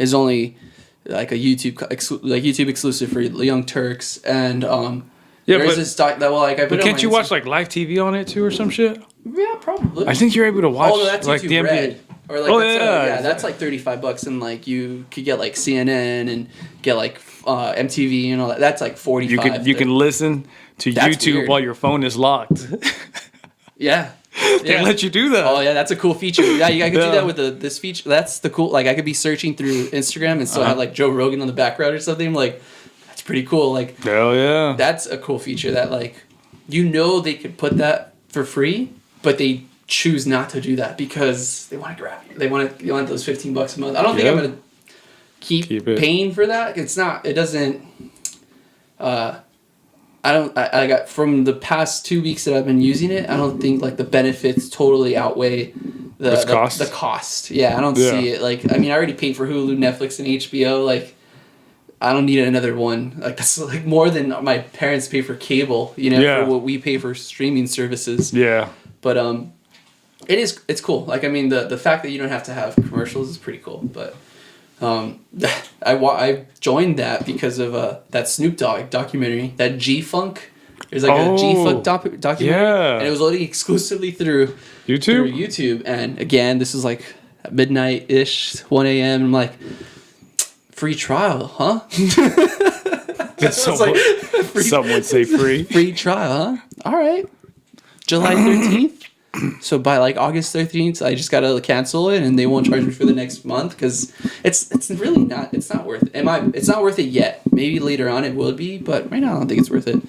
is only like a YouTube exclusive for Young Turks, and there's this doc that can't you watch like live TV on it too or some shit? Yeah, probably. I think you're able to watch. Oh, no, that's like YouTube the NBA. Red. Or like that's like $35, and like you could get like CNN and get like MTV and all that. That's like $45. You can listen to YouTube weird. While your phone is locked. Yeah. They let you do that. Oh yeah, that's a cool feature. Yeah, I could do that with this feature. That's the cool. Like, I could be searching through Instagram and still have like Joe Rogan on the background or something. Like, that's pretty cool. Like, hell yeah, that's a cool feature that, like, you know, they could put that for free, but they choose not to do that because they want to grab you. They want those $15 a month. I don't think I'm gonna keep paying for that. It's not. It doesn't. I got from the past 2 weeks that I've been using it. I don't think like the benefits totally outweigh the cost. Yeah, I don't see it. Like, I mean, I already paid for Hulu, Netflix, and HBO. Like, I don't need another one. Like, that's like more than my parents pay for cable. You know, for what we pay for streaming services. Yeah. But It's cool. Like, I mean, the fact that you don't have to have commercials is pretty cool. But I joined that because of that Snoop Dogg documentary, that G-Funk. There's like a G-Funk documentary. Yeah. And it was loading exclusively through YouTube. And again, this is like at midnight-ish, 1 a.m. I'm like, free trial, huh? Some would say free. Free trial, huh? All right. July 13th. So by like August 13th, I just gotta cancel it, and they won't charge me for the next month because it's really not worth it. It's not worth it yet. Maybe later on it will be, but right now I don't think it's worth it.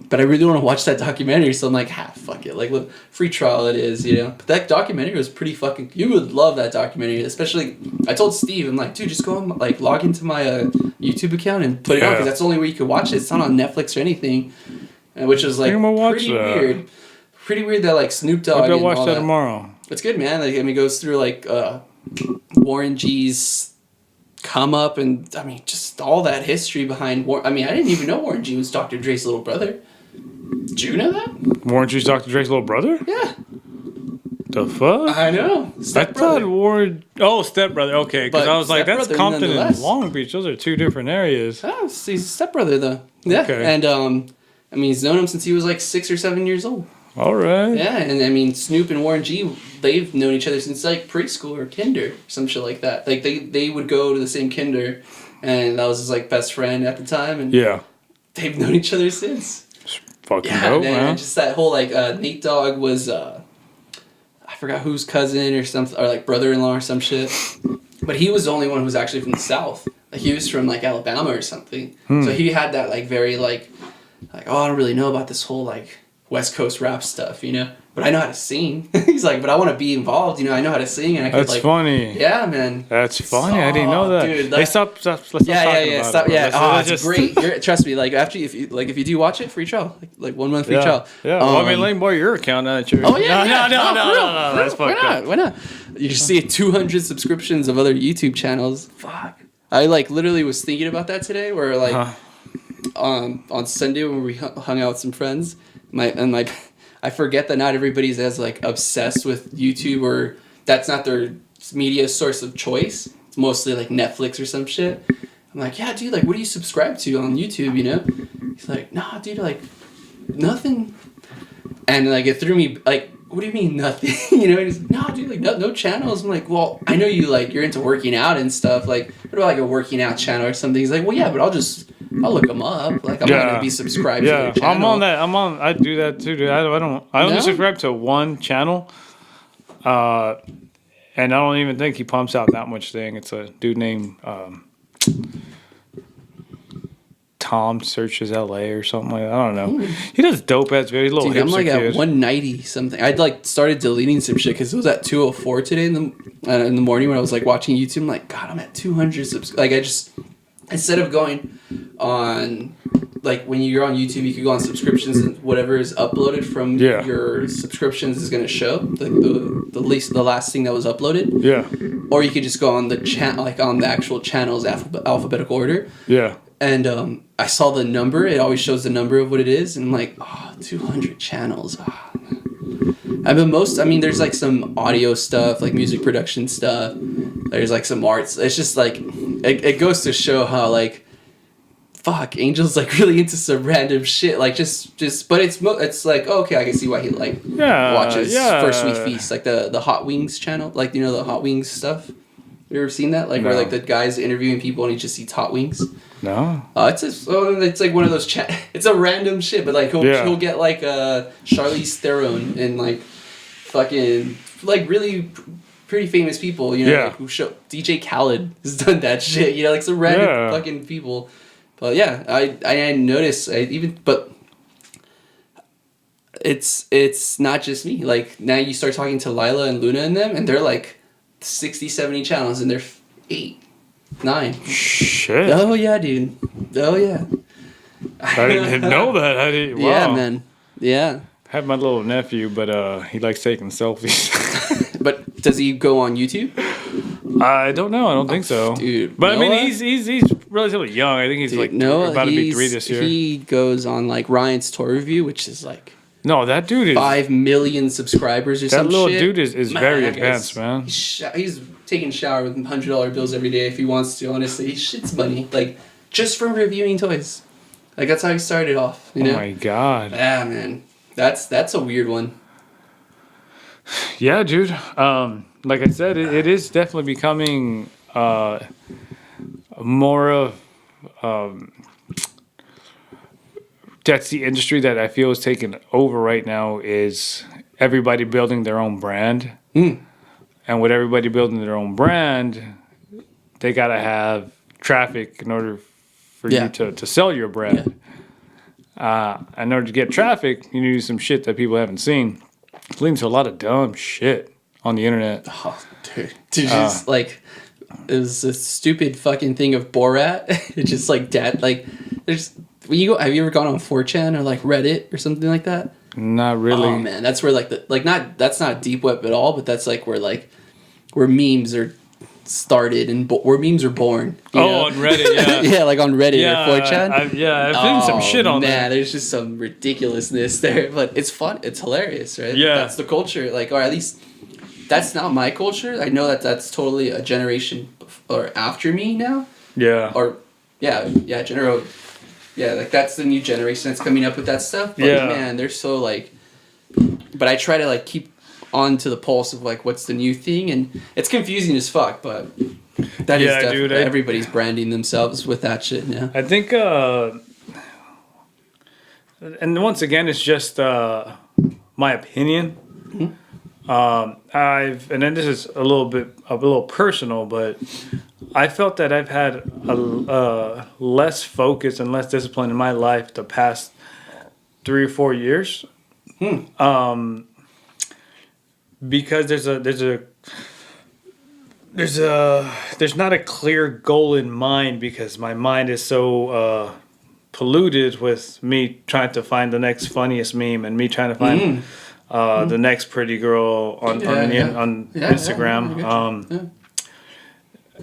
But I really want to watch that documentary, so I'm like, fuck it. Like, look, free trial it is, you know. But that documentary was pretty fucking. You would love that documentary, especially. I told Steve, I'm like, dude, just go on, like, log into my YouTube account and put it on because that's the only way you can watch it. It's not on Netflix or anything, which is like pretty weird. Pretty weird that like Snoop Dogg. I'll watch that tomorrow. It's good, man. Like, I mean, it goes through like Warren G's come up, and I mean, just all that history behind I mean, I didn't even know Warren G was Dr. Dre's little brother. Did you know that? Warren G's Dr. Dre's little brother? Yeah. The fuck? I know. I thought Warren. Oh, stepbrother. Okay, because I was like, that's Compton and Long Beach. Those are two different areas. Oh, he's a stepbrother though. Yeah. Okay. And I mean, he's known him since he was like 6 or 7 years old. All right. Yeah, and I mean, Snoop and Warren G, they've known each other since like preschool or kinder, some shit like that. Like they would go to the same kinder, and that was his like best friend at the time, and they've known each other since. Fucking dope, man. And just that whole like Nate Dogg was I forgot whose cousin or something, or like brother-in-law or some shit, but he was the only one who was actually from the South. Like he was from like Alabama or something, so he had that like very like oh, I don't really know about this whole like West Coast rap stuff, you know, but I know how to sing. He's like, but I want to be involved, you know. I know how to sing, and I could. That's like, funny. Yeah, man. That's funny. I didn't know that. Dude, let's stop Let's stop talking about it. Oh, it's great. Trust me. Like after if you do watch it, free trial, like 1 month free trial. Yeah. Well, I mean, let me borrow your account. Oh yeah. No. That's fucked up. Why not? You just see 200 subscriptions of other YouTube channels. Fuck. I like literally was thinking about that today, where like on Sunday when we hung out with some friends. I forget that not everybody's as like obsessed with YouTube, or that's not their media source of choice. It's mostly like Netflix or some shit. I'm like, yeah, dude, like, what do you subscribe to on YouTube, you know? He's like, nah, dude, like, nothing. And like it threw me like, what do you mean nothing? You know? And he's like, no, dude, like no channels. I'm like, well, I know you're into working out and stuff. Like, what about like a working out channel or something? He's like, well, yeah, but I'll look them up. Like, I'm not gonna be subscribed to their channel. I'm on that. I do that too, dude. I only subscribe to one channel, and I don't even think he pumps out that much thing. It's a dude named Tom Searches LA or something like that. I don't know. He does dope ass videos. Little dude, I'm like at 190 something. I'd like started deleting some shit because it was at 204 today in the morning when I was like watching YouTube. I'm like, God, I'm at 200 subs. Like I just. Instead of going on, like when you're on YouTube, you could go on subscriptions and whatever is uploaded from your subscriptions is going to show the last thing that was uploaded. Yeah. Or you could just go on the like on the actual channel's alphabetical order. Yeah. And I saw the number. It always shows the number of what it is, and I'm like, 200 channels. There's like some audio stuff, like music production stuff. There's like some arts. It's just like, it goes to show how like, fuck, Angel's like really into some random shit. Like just, but it's like, okay, I can see why he like watches First We Feast, like the Hot Wings channel, like, you know, the Hot Wings stuff. You ever seen that? Like where like the guy's interviewing people and he just eats hot wings. No. It's like one of those it's a random shit, but like he'll get like Charlize Theron and like fucking like really pretty famous people, you know, like who show DJ Khaled has done that shit, you know, like some random fucking people. But yeah, I noticed but it's not just me. Like now you start talking to Lila and Luna and them, and they're like 60, 70 channels, and they're 8, 9. Shit. Oh yeah, dude. Oh yeah. I didn't know that. Wow. Yeah, man. Yeah. I have my little nephew, but he likes taking selfies. But does he go on YouTube? I don't know. I don't think so. Dude. But Noah? I mean, he's relatively young. I think he's about to be 3 this year. He goes on like Ryan's Tour Review, which is like No, that dude is 5 million subscribers or that some little shit. dude is very that guy's- advanced, man. He's taking a shower with $100 bills every day if he wants to. Honestly, he shits money like just from reviewing toys. Like that's how he started off. You know? Oh my god. Yeah, man. That's a weird one. Yeah, dude. Like I said, it is definitely becoming more of that's the industry that I feel is taking over right now. Is everybody building their own brand? And with everybody building their own brand, they gotta have traffic in order for you to sell your brand. In order to get traffic, you need some shit that people haven't seen. It's leading to a lot of dumb shit on the internet. Oh, dude. Just like it was a stupid fucking thing of Borat. It's just like there's when you go, have you ever gone on 4chan or like Reddit or something like that? Not really. Oh man, that's where that's not deep web at all, but that's like where memes are started and where memes are born. You know? On Reddit, yeah. Yeah, like on Reddit or 4chan. I've seen some shit on there. There's just some ridiculousness there, but it's fun. It's hilarious, right? Yeah. That's the culture, like, or at least that's not my culture. I know that's totally a generation or after me now. Yeah. Or like that's the new generation that's coming up with that stuff. But man, they're so like. But I try to like keep on to the pulse of like what's the new thing, and it's confusing as fuck. But that is definitely dude, everybody's branding themselves with that shit now. I think, and once again, it's just my opinion. And then this is a little personal, but I felt that I've had a less focus and less discipline in my life the past 3 or 4 years. Because there's not a clear goal in mind, because my mind is so polluted with me trying to find the next funniest meme and me trying to find the next pretty girl on Instagram.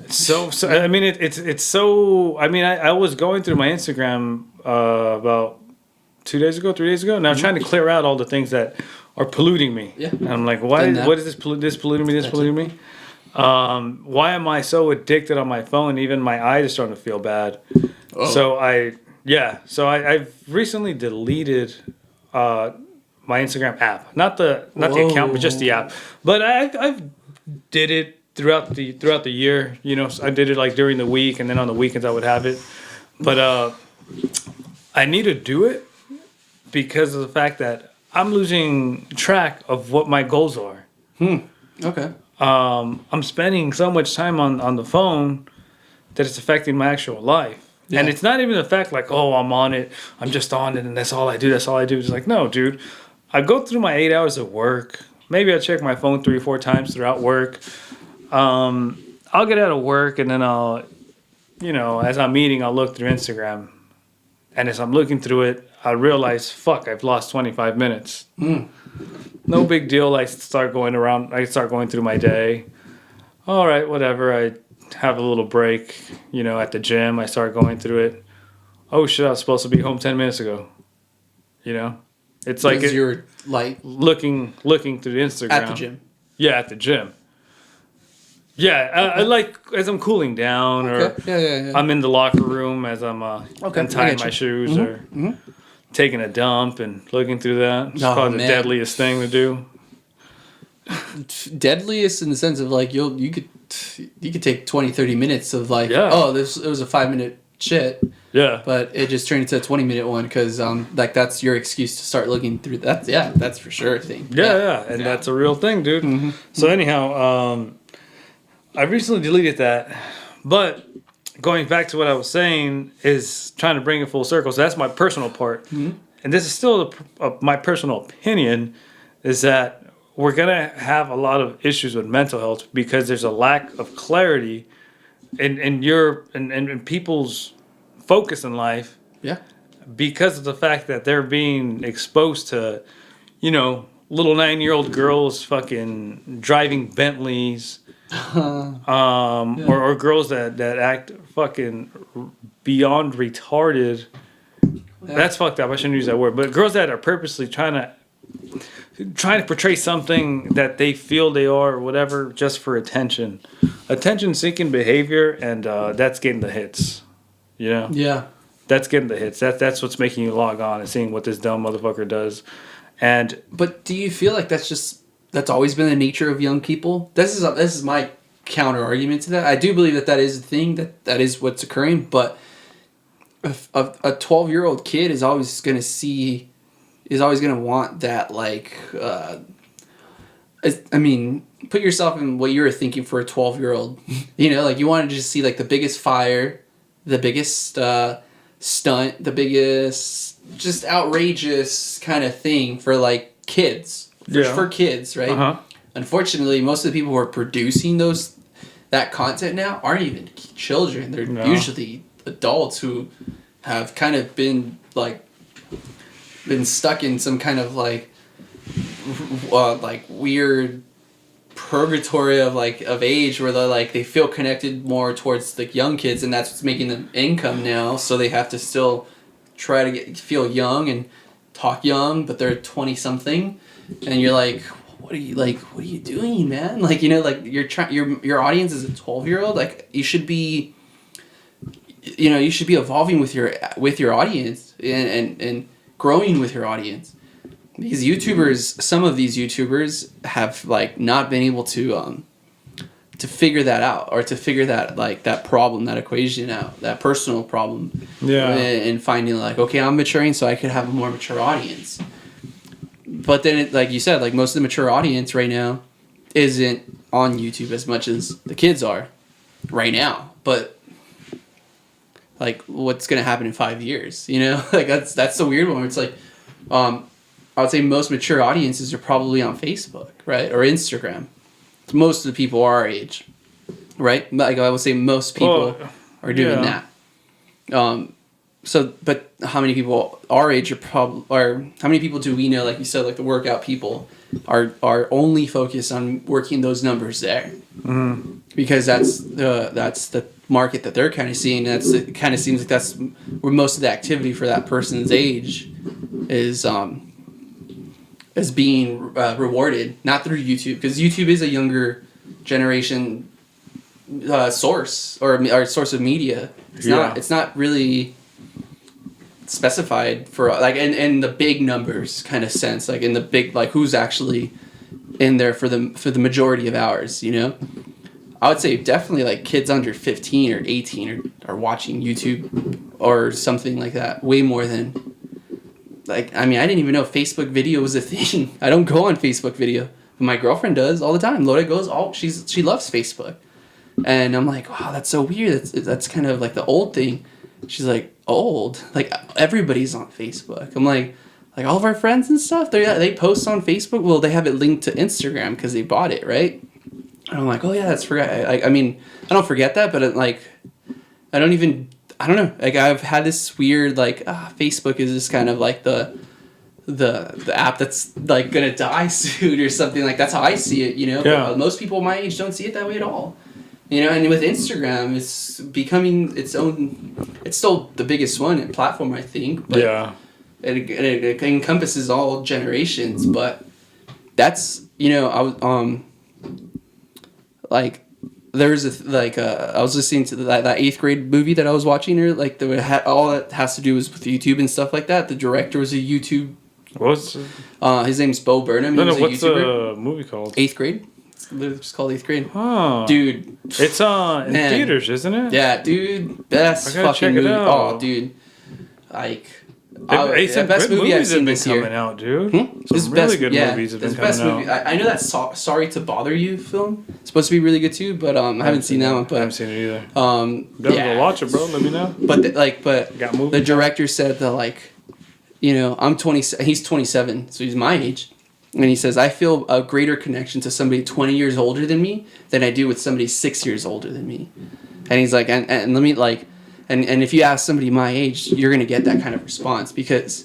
So I mean it's so, I mean I was going through my Instagram about 3 days ago, and I was trying to clear out all the things that are polluting me. Yeah. And I'm like, what is this polluting me? Why am I so addicted on my phone? Even my eyes are starting to feel bad. Oh. So I've recently deleted my Instagram app, not the account, but just the app. But I've did it throughout the year. You know, I did it like during the week, and then on the weekends I would have it. But I need to do it because of the fact that I'm losing track of what my goals are. Okay. I'm spending so much time on the phone that it's affecting my actual life. Yeah. And it's not even the fact like, oh, I'm on it, I'm just on it, and that's all I do. It's like, no, dude. I go through my 8 hours of work. Maybe I check my phone 3 or 4 times throughout work. I'll get out of work, and then I'll, as I'm eating, I'll look through Instagram. And as I'm looking through it, I realize, fuck, I've lost 25 minutes. No big deal. I start going through my day. All right, whatever. I have a little break, at the gym. I start going through it. Oh shit, I was supposed to be home 10 minutes ago. It's like you're like looking through Instagram. At the gym. Yeah, at the gym. Yeah, I like as I'm cooling down, or I'm in the locker room as I'm untying my shoes or taking a dump and looking through that. It's probably the deadliest thing to do. Deadliest in the sense of like you could take 20-30 minutes of like it was a 5-minute shit. Yeah. But it just turned into a 20-minute one because like that's your excuse to start looking through that. Yeah, that's for sure a thing. Yeah. And that's a real thing, dude. So anyhow, I recently deleted that, but going back to what I was saying is trying to bring it full circle. So that's my personal part. And this is still my personal opinion, is that we're going to have a lot of issues with mental health because there's a lack of clarity in people's focus in life. Yeah. Because of the fact that they're being exposed to, little 9-year-old girls fucking driving Bentleys. Or girls that act fucking beyond retarded. That's fucked up. I shouldn't use that word. But girls that are purposely trying to trying to portray something that they feel they are or whatever just for attention. Attention-seeking behavior, and that's getting the hits. You know? Yeah. That's getting the hits. That's what's making you log on and seeing what this dumb motherfucker does. But do you feel like that's always been the nature of young people? This is my counter argument to that. I do believe that is a thing, that is what's occurring, but a 12-year-old kid is always going to want that, like, I mean, put yourself in what you were thinking for a 12-year-old. You know, like, you want to just see, like, the biggest fire, the biggest stunt, the biggest just outrageous kind of thing for, like, kids. For kids, right? Uh-huh. Unfortunately, most of the people who are producing that content now aren't even children. They're usually adults who have kind of been stuck in some kind of like weird purgatory of age where they feel connected more towards the young kids, and that's what's making them income now. So they have to still try to feel young and talk young, but they're 20 something, and you're like, what are you doing, man? Like, you know, like your audience is a 12-year-old. Like, you should be evolving with your audience and growing with your audience. These YouTubers, some of these YouTubers have not been able to figure that out, or to figure that problem, that equation out, that personal problem. Yeah. And finding okay, I'm maturing so I could have a more mature audience. But then, like you said, most of the mature audience right now isn't on YouTube as much as the kids are right now. But what's gonna happen in 5 years? You know, that's the weird one. Where it's I would say most mature audiences are probably on Facebook, right, or Instagram. Most of the people our age, right? I would say most people are doing that. But how many people our age or how many people do we know, like you said, the workout people are only focused on working those numbers there, because that's the market that they're kind of seeing. It kind of seems like that's where most of the activity for that person's age is being rewarded, not through YouTube, because YouTube is a younger generation source or source of media. It's not really specified for in the big numbers kind of sense, in the big who's actually in there for the majority of hours, you know. I would say definitely kids under 15 or 18 are watching YouTube or something like that way more than I didn't even know Facebook video was a thing. I don't go on Facebook video, but my girlfriend does all the time. Loda goes she loves Facebook, and I'm like, wow, that's so weird. That's kind of the old thing. She's like, old? Everybody's on Facebook. I'm like all of our friends and stuff, they post on Facebook. Well, they have it linked to Instagram because they bought it, right? And I'm like, oh yeah, that's forget. I don't forget that, but I don't know. I've had this weird Facebook is just kind of the app that's gonna die soon or something. That's how I see it, you know. Yeah. But most people my age don't see it that way at all. You know, and with Instagram, it's becoming its own. It's still the biggest platform, I think. But yeah. It encompasses all generations, but that's I was there was I was listening to that 8th grade movie that I was watching, or all that has to do was with YouTube and stuff like that. The director was a YouTube. What's his name's Bo Burnham. what's the movie called? 8th grade. It's called 8th grade. Oh, dude, it's in theaters, isn't it? Yeah, dude, best fucking movie. Oh, dude, some best good movie I've movies seen have been this year. coming out, dude. Some really good movies have been coming out. I know that Sorry to Bother You film. It's supposed to be really good too, but I haven't seen that one. But I haven't seen it either. Go watch it, bro. Let me know. But Got the director said that I'm 20. He's 27, so he's my age, and he says I feel a greater connection to somebody 20 years older than me than I do with somebody 6 years older than me. And he's like, and let me and if you ask somebody my age, you're gonna get that kind of response, because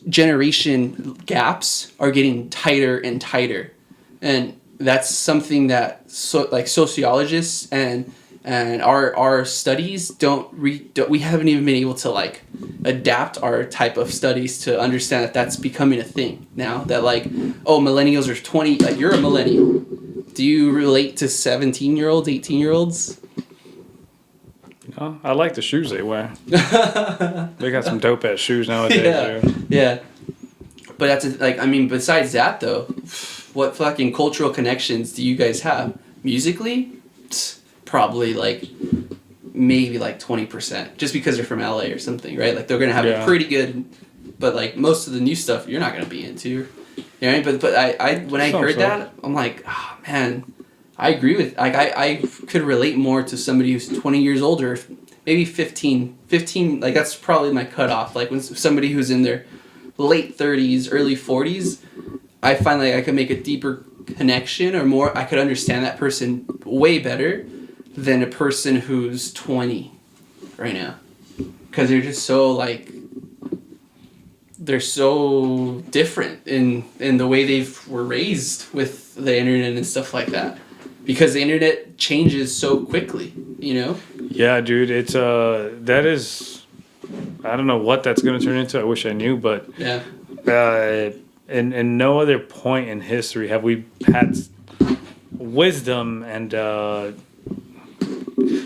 generation gaps are getting tighter and tighter, and that's something that sociologists and and our studies don't we haven't even been able to like adapt our type of studies to understand that that's becoming a thing now. That like, oh, millennials are 20. Like, you're a millennial. Do you relate to 17-year-olds, 18-year-olds? I like the shoes they wear. They got some dope ass shoes nowadays. Yeah. Dude. Yeah. But that's like, I mean, besides that though, what fucking cultural connections do you guys have? Musically, probably like maybe like 20%, just because they're from LA or something, right? Like they're gonna have a pretty good, but like most of the new stuff you're not gonna be into. You know what I mean? But I when I heard that, I'm like, oh man, I agree with, like I could relate more to somebody who's 20 years older, maybe 15, like that's probably my cutoff. Like when somebody who's in their late 30s, early 40s, I find like I could make a deeper connection or more, I could understand that person way better than a person who's 20 right now. Because they're just so like, they're so different in the way they were raised with the internet and stuff like that. Because the internet changes so quickly, you know? Yeah, dude, it's that is, I don't know what that's gonna turn into. I wish I knew, but Yeah. In no other point in history have we had wisdom and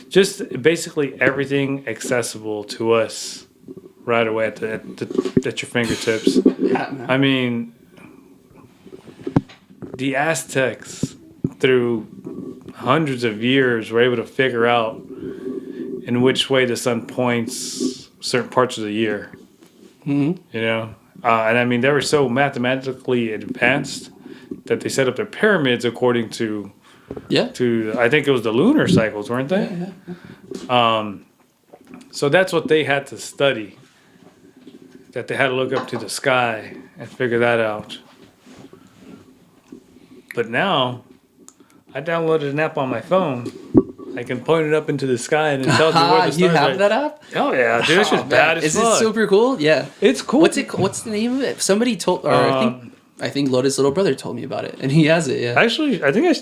just basically everything accessible to us right away at your fingertips. Yeah, man. I mean, the Aztecs, through hundreds of years, were able to figure out in which way the sun points certain parts of the year. Mm-hmm. You know? And I mean, they were so mathematically advanced that they set up their pyramids according to, I think it was the lunar cycles, weren't they? Yeah. So that's what they had to study. That they had to look up to the sky and figure that out. But now, I downloaded an app on my phone. I can point it up into the sky and it tells me where the stars You have are. that app? Oh yeah, dude, it's just bad as fuck. Is it super cool? Yeah. It's cool. What's the name of it? Somebody told, or I think Loda's little brother told me about it, and he has it. Yeah. Actually, I think I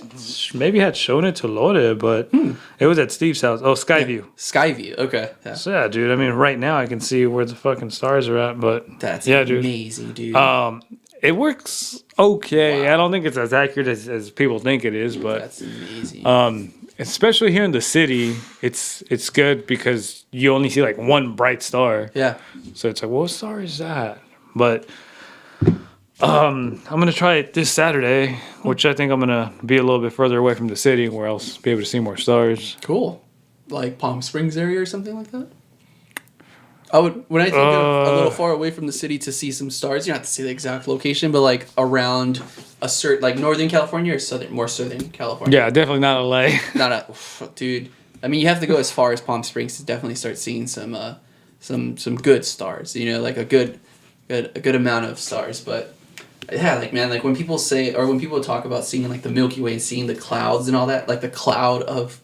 maybe had shown it to Lode, but it was at Steve's house. Oh, Skyview. Skyview. Okay. Yeah. So yeah, dude. I mean, right now I can see where the fucking stars are at, but That's dude. amazing, dude. It works okay. Wow. I don't think it's as accurate as people think it is, but That's amazing. especially here in the city, it's good because you only see like one bright star. Yeah. So it's like, well, what star is that? But I'm gonna try it this Saturday, which I think I'm gonna be a little bit further away from the city, where I'll be able to see more stars. Cool. Like Palm Springs area or something like that? When I think of a little far away from the city to see some stars, you don't have to see the exact location, but like around a certain, like Northern California or more Southern California. Yeah, definitely not LA. Dude. I mean, you have to go as far as Palm Springs to definitely start seeing some good stars. You know, like a good amount of stars. But yeah, like man, like when people say, or when people talk about seeing like the Milky Way and seeing the clouds and all that, like the cloud of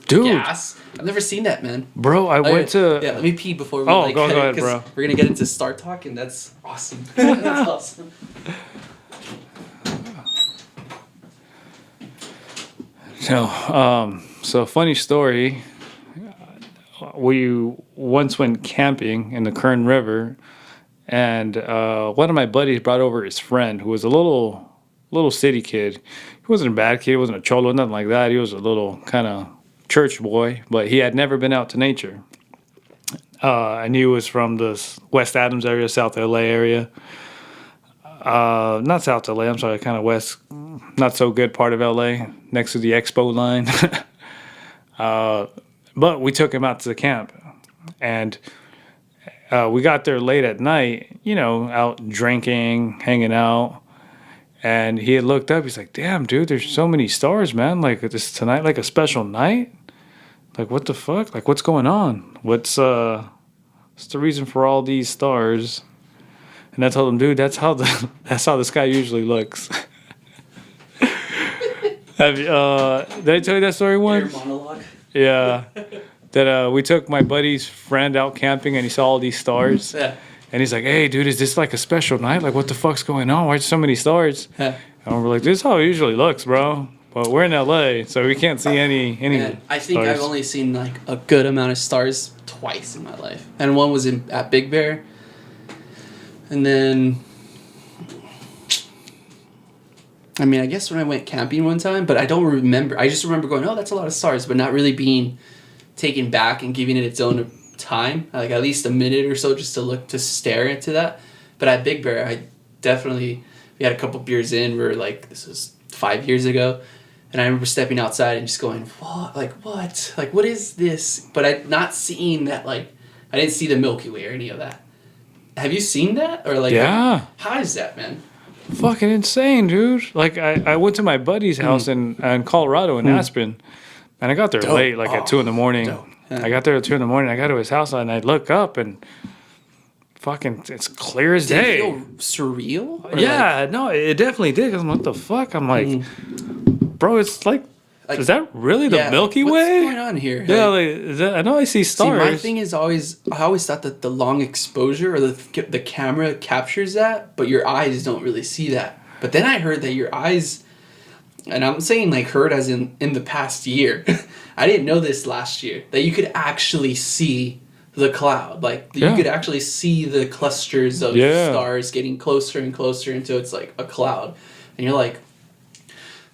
gas. I've never seen that, man. Bro, I went to... Yeah, let me pee before we... go ahead, bro. We're going to get into star talk, and that's awesome. That's awesome. So funny story. We once went camping in the Kern River, and one of my buddies brought over his friend, who was a little city kid. He wasn't a bad kid. He wasn't a cholo, nothing like that. He was a little kind of church boy, but he had never been out to nature. And he was from the West Adams area, South LA area. Not South LA, I'm sorry, kind of west, not so good part of LA, next to the Expo line. But we took him out to the camp. And we got there late at night, you know, out drinking, hanging out. And he had looked up, he's like, damn, dude, there's so many stars, man. Like, is tonight like a special night? Like, what the fuck? Like, what's going on? What's the reason for all these stars? And I told him, dude, that's how the sky usually looks. Did I tell you that story once? Your monologue. Yeah. That we took my buddy's friend out camping and he saw all these stars. Yeah. And he's like, hey, dude, is this like a special night? Like, what the fuck's going on? Why are so many stars? Yeah. And we're like, this is how it usually looks, bro. But we're in LA, so we can't see any. And I think I've stars. only seen like a good amount of stars twice in my life, and one was at Big Bear, and then. I mean, I guess when I went camping one time, but I don't remember. I just remember going, "Oh, that's a lot of stars," but not really being taken back and giving it its own time, like at least a minute or so, just to stare into that. But at Big Bear, we had a couple beers in. We were like, this was 5 years ago, and I remember stepping outside and just going, what? Like, what is this? But I not seeing that, like, I didn't see the Milky Way or any of that. Have you seen that? Or like, Yeah. how is that, man? Fucking insane, dude. Like, I went to my buddy's house in Colorado in Aspen, and I got there Dope. late, like at 2 in the morning. Dope. Yeah. I got there at 2 in the morning. I got to his house and I look up and fucking, it's clear as Did it day. feel surreal? Or Yeah, no, it definitely did. Cause I'm like, what the fuck? I'm like, bro, it's like, is that really the Milky what's Way? going on here? Yeah, like, is that, I know I see stars. See, my thing is I always thought that the long exposure or the camera captures that, but your eyes don't really see that. But then I heard that your eyes, and I'm saying like heard as in the past year, I didn't know this last year, that you could actually see the cloud. Like you could actually see the clusters of stars getting closer and closer until it's like a cloud. And you're like,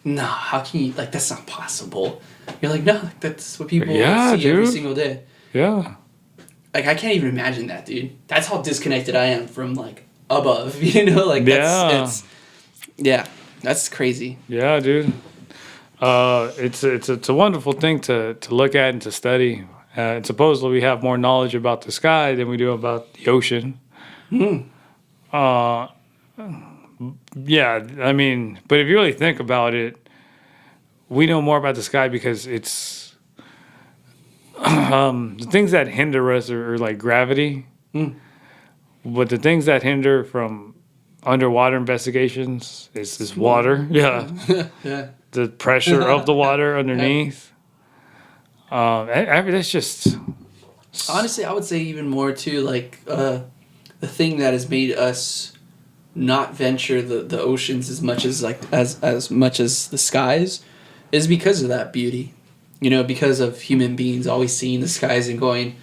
no, how can you, like, that's not possible. You're like, no, that's what people see every single day. Yeah. Like, I can't even imagine that, dude. That's how disconnected I am from, like, above, you know? Like, that's that's crazy. Yeah, dude. It's a wonderful thing to look at and to study. And supposedly we have more knowledge about the sky than we do about the ocean. Yeah, I mean, but if you really think about it, we know more about the sky because it's the things that hinder us are like gravity. But the things that hinder from underwater investigations is water. Yeah. Yeah. The pressure of the water underneath. That's just... Honestly, I would say even more, too, like, the thing that has made us not venture the oceans as much as as much as the skies is because of that beauty, you know, because of human beings always seeing the skies and going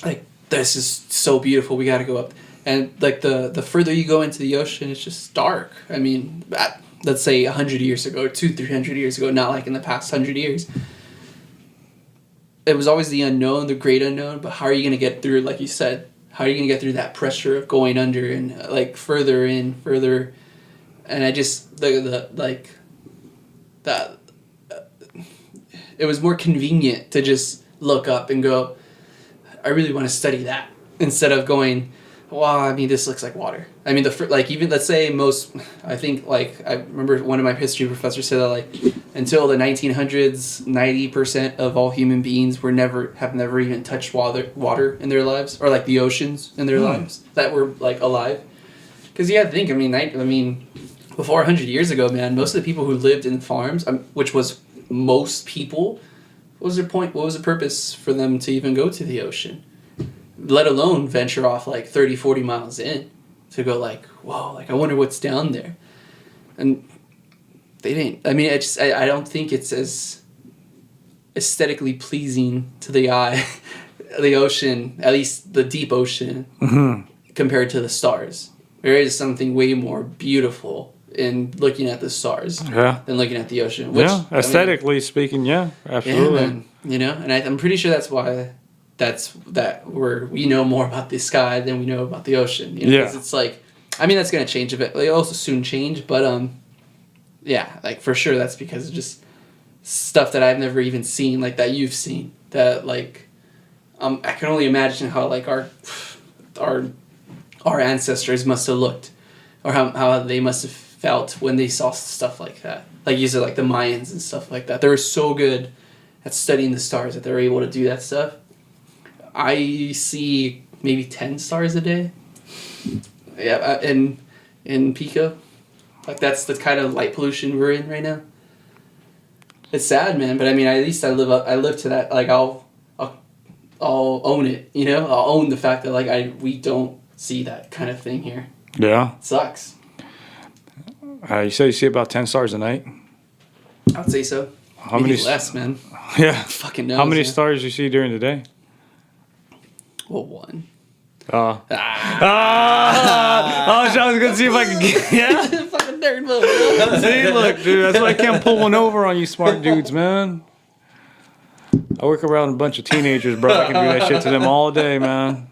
like, this is so beautiful, we got to go up. And like the further you go into the ocean, it's just dark. I mean, let's say 100 years ago, 200-300 years ago, not like in the past 100 years, it was always the unknown, the great unknown. But how are you going to get through, like you said, how are you going to get through that pressure of going under and like further in, further? And I just, it was more convenient to just look up and go, I really want to study that, instead of going, well, I mean, this looks like water. I mean, even, let's say I think, like, I remember one of my history professors said that, like, until the 1900s, 90% of all human beings have never even touched water in their lives, or, like, the oceans in their lives that were, like, alive. Because you have to think, I mean, before 100 years ago, man, most of the people who lived in farms, which was most people, what was their point? What was the purpose for them to even go to the ocean? Let alone venture off like 30, 40 miles in to go like, whoa, like I wonder what's down there. And they didn't. I mean, I don't think it's as aesthetically pleasing to the eye, the ocean, at least the deep ocean, compared to the stars. There is something way more beautiful in looking at the stars than looking at the ocean. Which, aesthetically speaking, absolutely. Yeah, man, you know, and I'm pretty sure that's why we know more about the sky than we know about the ocean. You know? 'Cause it's like, I mean, that's gonna change a bit. It'll also soon change, but yeah, like for sure that's because of just stuff that I've never even seen, like that you've seen. That like, I can only imagine how like our ancestors must have looked, or how they must have felt when they saw stuff like that. Like you said, like the Mayans and stuff like that. They were so good at studying the stars that they were able to do that stuff. I see maybe 10 stars a day. Yeah, in Pico. Like that's the kind of light pollution we're in right now. It's sad, man, but I mean, at least I live to that. Like I'll own it, you know? I'll own the fact that like we don't see that kind of thing here. Yeah. It sucks. You say you see about 10 stars a night? I'd say so. How Maybe many? less, man? Yeah. Fucking knows. How many man. stars you see during the day? Well, one. I was gonna see if I could get. Yeah. Fucking nerd mode. See, look, dude. That's why I can't pull one over on you, smart dudes, man. I work around a bunch of teenagers, bro. I can do that shit to them all day, man.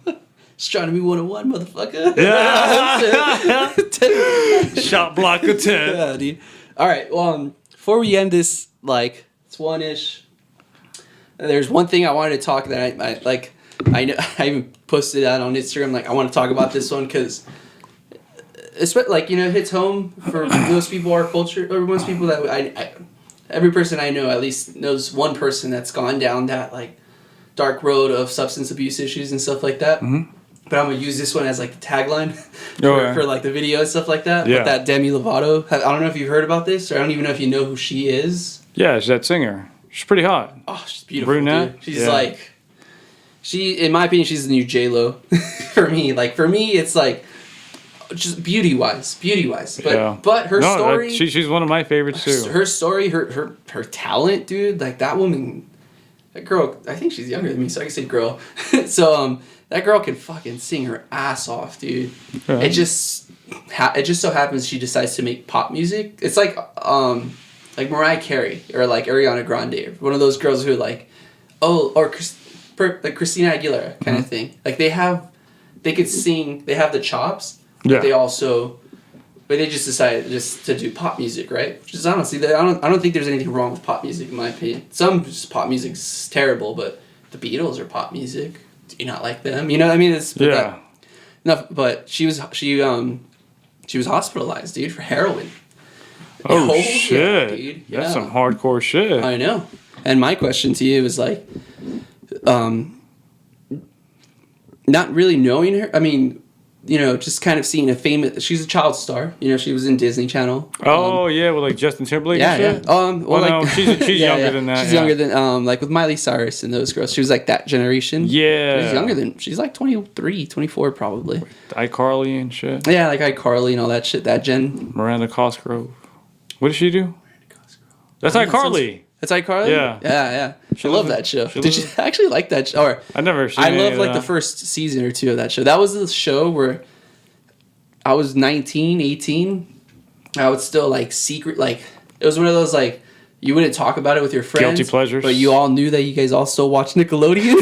Just trying to be 101, motherfucker. Yeah. Shot block of 10. Yeah, dude. All right. Well, before we end this, like, it's one-ish. There's one thing I wanted to talk that I like. I know I even posted that on Instagram. Like, I want to talk about this one because, like, you know, it hits home for most people, our culture, or most people that every person I know at least knows one person that's gone down that like dark road of substance abuse issues and stuff like that. Mm-hmm. But I'm gonna use this one as like the tagline for like the video and stuff like that. Yeah. With that Demi Lovato. I don't know if you've heard about this, or I don't even know if you know who she is. Yeah, she's that singer. She's pretty hot. Oh, she's beautiful. Brunette? Dude. She's like. In my opinion, she's the new J-Lo for me. Like, for me, it's like, just beauty-wise. But her story... she's one of my favorites, too. Her story, her talent, dude, like, that woman... That girl, I think she's younger than me, so I can say girl. So, that girl can fucking sing her ass off, dude. Yeah. It just so happens she decides to make pop music. It's like Mariah Carey or, like, Ariana Grande. One of those girls who, like... like Christina Aguilera kind of thing. Like they could sing, they have the chops, but they just decided just to do pop music, right? Which is honestly, I don't think there's anything wrong with pop music in my opinion. Some pop music's terrible, but the Beatles are pop music. Do you not like them? You know what I mean? But she was hospitalized, dude, for heroin. Oh shit, yeah, dude. That's some hardcore shit. I know. And my question to you is like, not really knowing her. I mean, you know, just kind of seeing she's a child star. You know, she was in Disney Channel. Oh yeah, with like Justin Timberlake. Yeah, and shit? yeah. No, she's younger than that. She's younger than like with Miley Cyrus and those girls. She was like that generation. Yeah, she's like 23, 24 probably. iCarly and shit. Yeah, like iCarly and all that shit. That gen. Miranda Cosgrove. What did she do? That's iCarly. That's iCarly? Yeah. I love that show. Did you actually like that show? Or, I never seen I love like the first season or two of that show. That was the show where I was 19, 18. I would still like secret, like, it was one of those like, you wouldn't talk about it with your friends. Guilty pleasures. But you all knew that you guys all still watch Nickelodeon.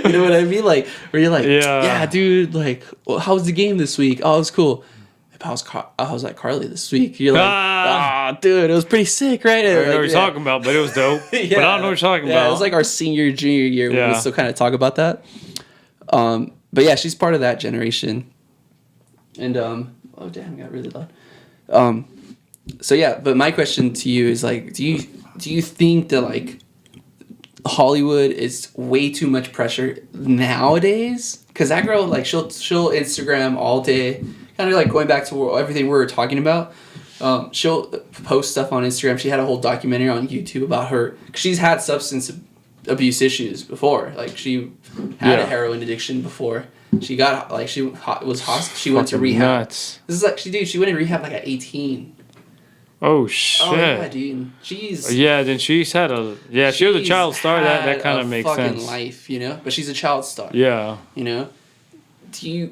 You know what I mean? Like, where you're like, yeah dude, like, well, how was the game this week? Oh, it was cool. I was like Carly this week. You're like, dude, it was pretty sick, right? I don't know what you're talking about, but it was dope. But I don't know what you're talking about. It was like our junior year when we still kind of talk about that. But yeah, she's part of that generation. And oh damn, it got really loud. So yeah, but my question to you is like, do you think that like Hollywood is way too much pressure nowadays? Because that girl, like, she'll Instagram all day. Kind of like going back to everything we were talking about. She'll post stuff on Instagram. She had a whole documentary on YouTube about her. She's had substance abuse issues before. Like she had a heroin addiction before. She got like she went to rehab. Nuts. This is like she went in rehab like at 18. Oh shit. Oh yeah, dude. Jeez. Yeah, then she's had she was a child star. That kind of makes fucking sense. Life, you know. But she's a child star. Yeah. You know. Do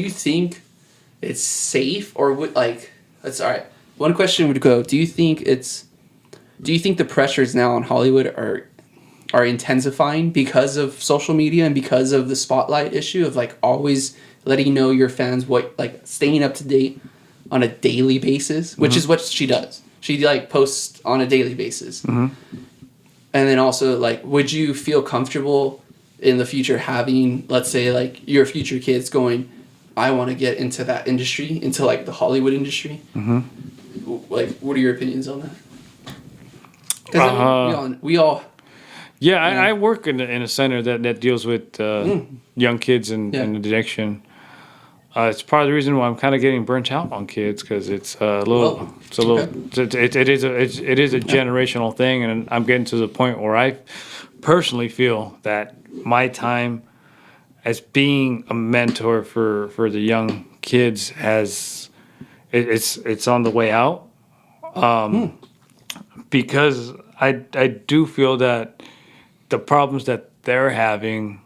you think it's safe or would like that's all right. One question would go, do you think the pressures now on Hollywood are intensifying because of social media and because of the spotlight issue of like always letting know your fans what like staying up to date on a daily basis, which is what she does. She like posts on a daily basis. Mm-hmm. And then also like would you feel comfortable in the future having, let's say like your future kids going, I want to get into that industry, into like the Hollywood industry. Mm-hmm. Like, what are your opinions on that? Because we all. Yeah, I work in a center that deals with young kids and addiction. It's part of the reason why I'm kind of getting burnt out on kids because it is a generational thing, and I'm getting to the point where I personally feel that my time as being a mentor for the young kids it's on the way out. Because I do feel that the problems that they're having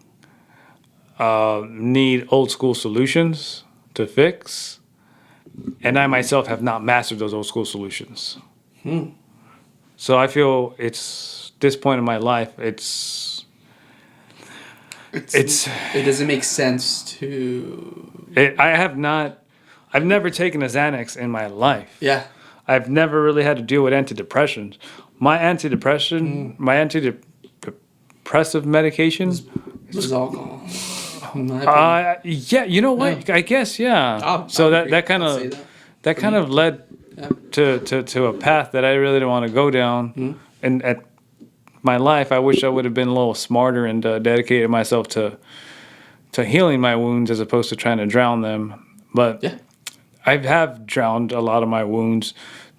need old school solutions to fix, and I myself have not mastered those old school solutions. So I feel it's this point in my life. It doesn't make sense to. I've never taken a Xanax in my life. Yeah. I've never really had to deal with antidepressants. My antidepressive medications. It's alcohol. In my opinion. Yeah, you know what? Yeah. I guess, yeah. So I'll agree. that kind I'll say of that. kind of led to a path that I really didn't want to go down. And at my life, I wish I would have been a little smarter and dedicated myself to healing my wounds as opposed to trying to drown them. But Yeah. I have drowned a lot of my wounds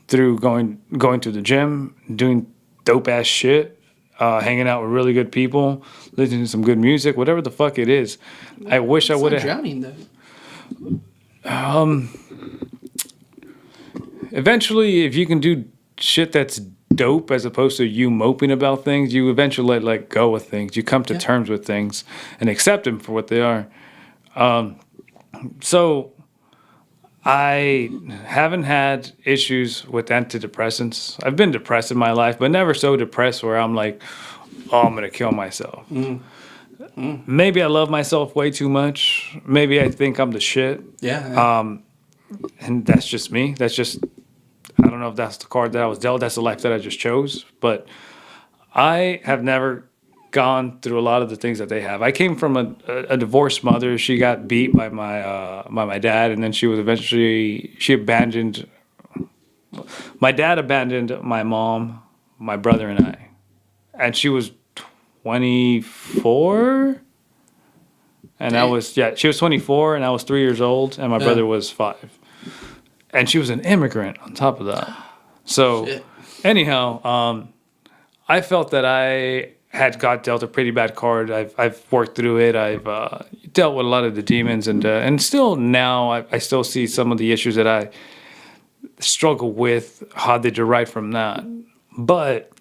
through going to the gym, doing dope ass shit, hanging out with really good people, listening to some good music, whatever the fuck it is. I wish I It's would not have. drowning though. Eventually, if you can do shit that's dope as opposed to you moping about things, you eventually let go of things. You come to terms with things and accept them for what they are. So I haven't had issues with antidepressants. I've been depressed in my life, but never so depressed where I'm like, oh, I'm going to kill myself. Maybe I love myself way too much. Maybe I think I'm the shit. Yeah. And that's just me. That's just, I don't know if that's the card that I was dealt. That's the life that I just chose. But I have never gone through a lot of the things that they have. I came from a divorced mother. She got beat by my dad, and then she abandoned. My dad abandoned my mom, my brother, and I, and she was 24. And she was 24, and I was 3 years old, and my brother was 5. And she was an immigrant on top of that. So, Shit. anyhow, I felt that I had got dealt a pretty bad card. I've worked through it. I've dealt with a lot of the demons, and still now I still see some of the issues that I struggle with, how they derive from that. But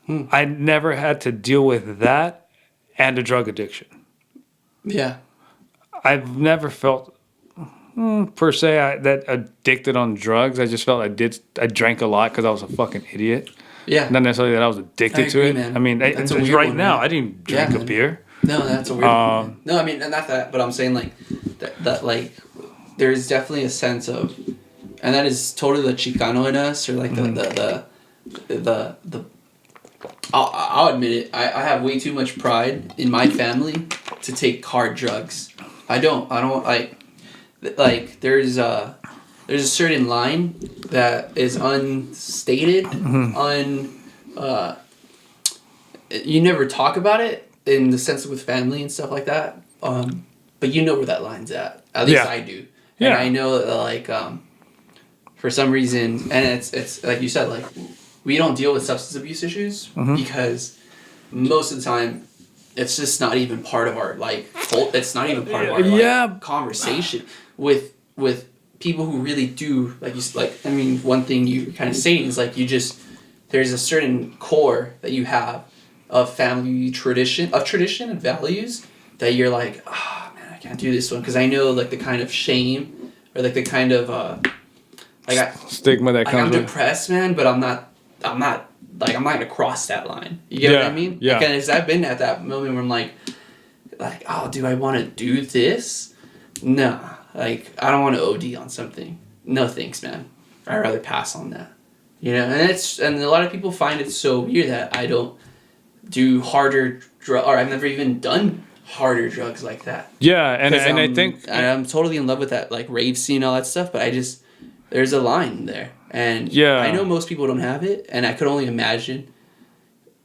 I never had to deal with that and a drug addiction. Yeah. I've never felt per se that addicted on drugs. I just felt I drank a lot because I was a fucking idiot. Yeah. Not necessarily that I was addicted I to agree, it. man. I mean, That's a weird right one, now right? I didn't drink a man. beer. No, that's a weird one. No, I mean, not that, but I'm saying like that like there's definitely a sense of, and that is totally the Chicano in us, or like the I'll admit it. I have way too much pride in my family to take hard drugs. I don't like there's a certain line that is unstated, you never talk about it in the sense with family and stuff like that. But you know where that line's at. At least I do. Yeah. And I know that like for some reason, and it's like you said, like we don't deal with substance abuse issues because most of the time it's just not even part of our it's not even part of our conversation with people who really do I mean, one thing you kind of saying is like there's a certain core that you have of family tradition and values that you're like, oh man, I can't do this one because I know like the kind of shame or like the kind of stigma that comes I'm with. depressed, man, but I'm not gonna cross that line. You get what I mean? Yeah. Because I've been at that moment where I'm like, oh, do I want to do this? No. Like, I don't want to OD on something. No thanks, man. I'd rather pass on that. You know, and a lot of people find it so weird that I don't do harder or I've never even done harder drugs like that. Yeah, and I think I'm totally in love with that like rave scene and all that stuff, but there's a line there. And I know most people don't have it, and I could only imagine.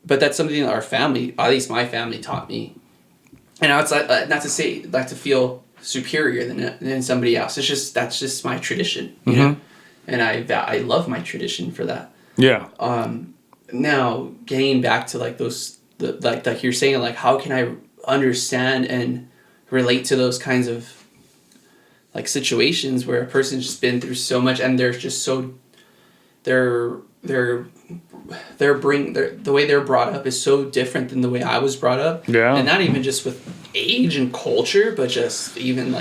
But that's something that our family, at least my family, taught me. And now it's like, not to say, like to feel superior than somebody else. That's just my tradition, you know? And I love my tradition for that. Yeah. Now, getting back to like like you're saying, like how can I understand and relate to those kinds of like situations where a person's just been through so much and they're just so the way they're brought up is so different than the way I was brought up. Yeah. And not even just with age and culture, but just even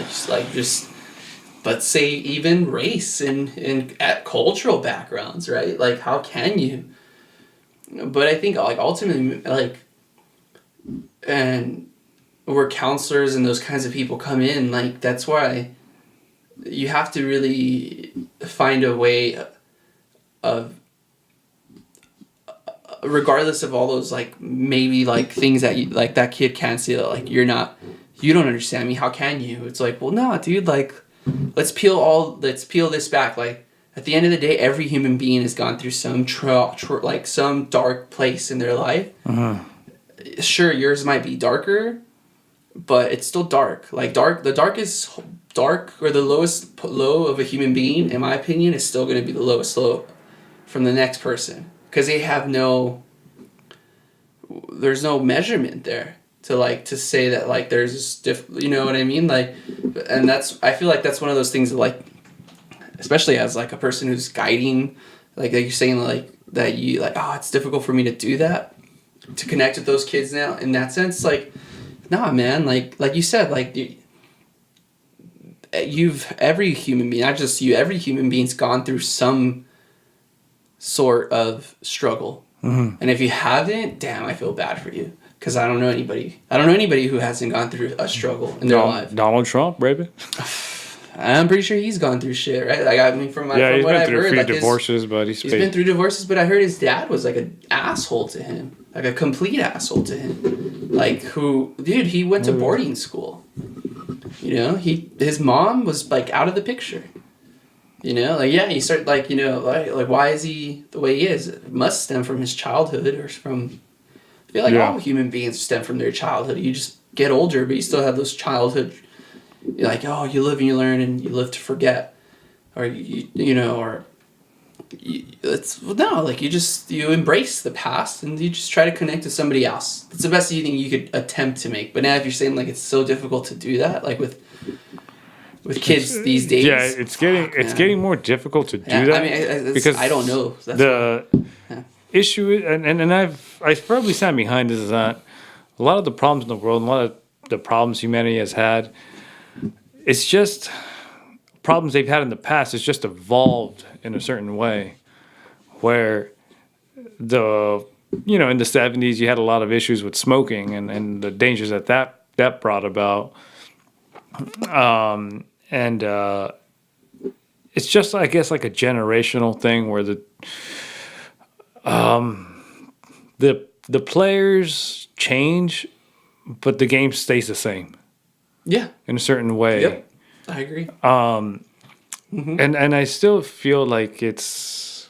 but say even race and at cultural backgrounds, right? Like, how can you? But I think, like, ultimately, like, and where counselors and those kinds of people come in, like, that's why you have to really find a way of, regardless of all those, like, maybe, like, things that you, like, that kid can't see, that, like, you don't understand me, how can you? It's like, well, no, dude, like, let's peel this back. Like, at the end of the day, every human being has gone through some some dark place in their life. Sure, yours might be darker, but it's still dark. Like, the darkest dark, or the lowest low of a human being, in my opinion, is still going to be the lowest low from the next person, because they have there's no measurement there to say that, like, there's you know what I mean? Like, and I feel like that's one of those things that, like, especially as, like, a person who's guiding, like you're saying, like, that you, like, oh, it's difficult for me to do that, to connect with those kids now in that sense. Like, nah, man, like you said, like, every human being, not just you, every human being's gone through some sort of struggle. And if you haven't, damn, I feel bad for you, because I don't know anybody who hasn't gone through a struggle in their life. Donald Trump, baby. I'm pretty sure he's gone through shit, right? Like, I mean, from what he's been I've through heard, a few like, divorces, but he's been through divorces. But I heard his dad was, like, an asshole to him, like a complete asshole to him. Like, he went to boarding school. You know, his mom was, like, out of the picture. You know, like, yeah, you start, like, you know, like why is he the way he is? It must stem from his childhood, or from. I feel like all human beings stem from their childhood. You just get older, but you still have those childhood. You're like, oh, you live and you learn and you live to forget, or you embrace the past and you just try to connect to somebody else. It's the best thing you could attempt to make. But now, if you're saying, like, it's so difficult to do that, like with kids these days, it's getting more difficult to do that. I mean, because I don't know. Issue is, and I've probably stand behind this, is that a lot of the problems in the world, and a lot of the problems humanity has had, it's just problems they've had in the past. It's just evolved in a certain way, where in the 70s you had a lot of issues with smoking and the dangers that brought about, and it's just, I guess, like a generational thing where the players change, but the game stays the same. Yeah. In a certain way. Yep. I agree. And I still feel like that's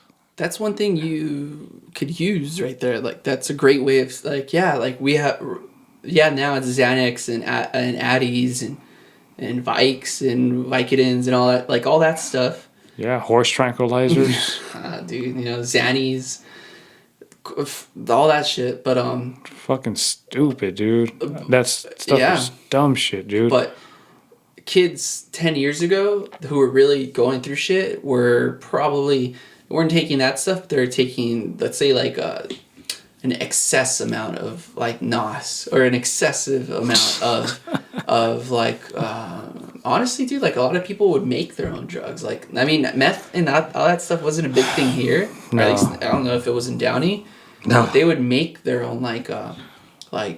one thing you could use right there. Like, that's a great way of, like, yeah, like, we have, now it's Xanax and Addies and Vikes and Vicodins and all that, like, all that stuff. Yeah, horse tranquilizers. Dude, you know, Xannies, all that shit. But fucking stupid, dude. That stuff is dumb shit, dude. But kids 10 years ago who were really going through shit weren't taking that stuff. They're taking, let's say, like, an excess amount of, like, NOS, or an excessive amount of like, honestly, dude, like, a lot of people would make their own drugs. Like, I mean, meth and all that stuff wasn't a big thing here. No. Or at least, I don't know if it was in Downey. No. They would make their own, like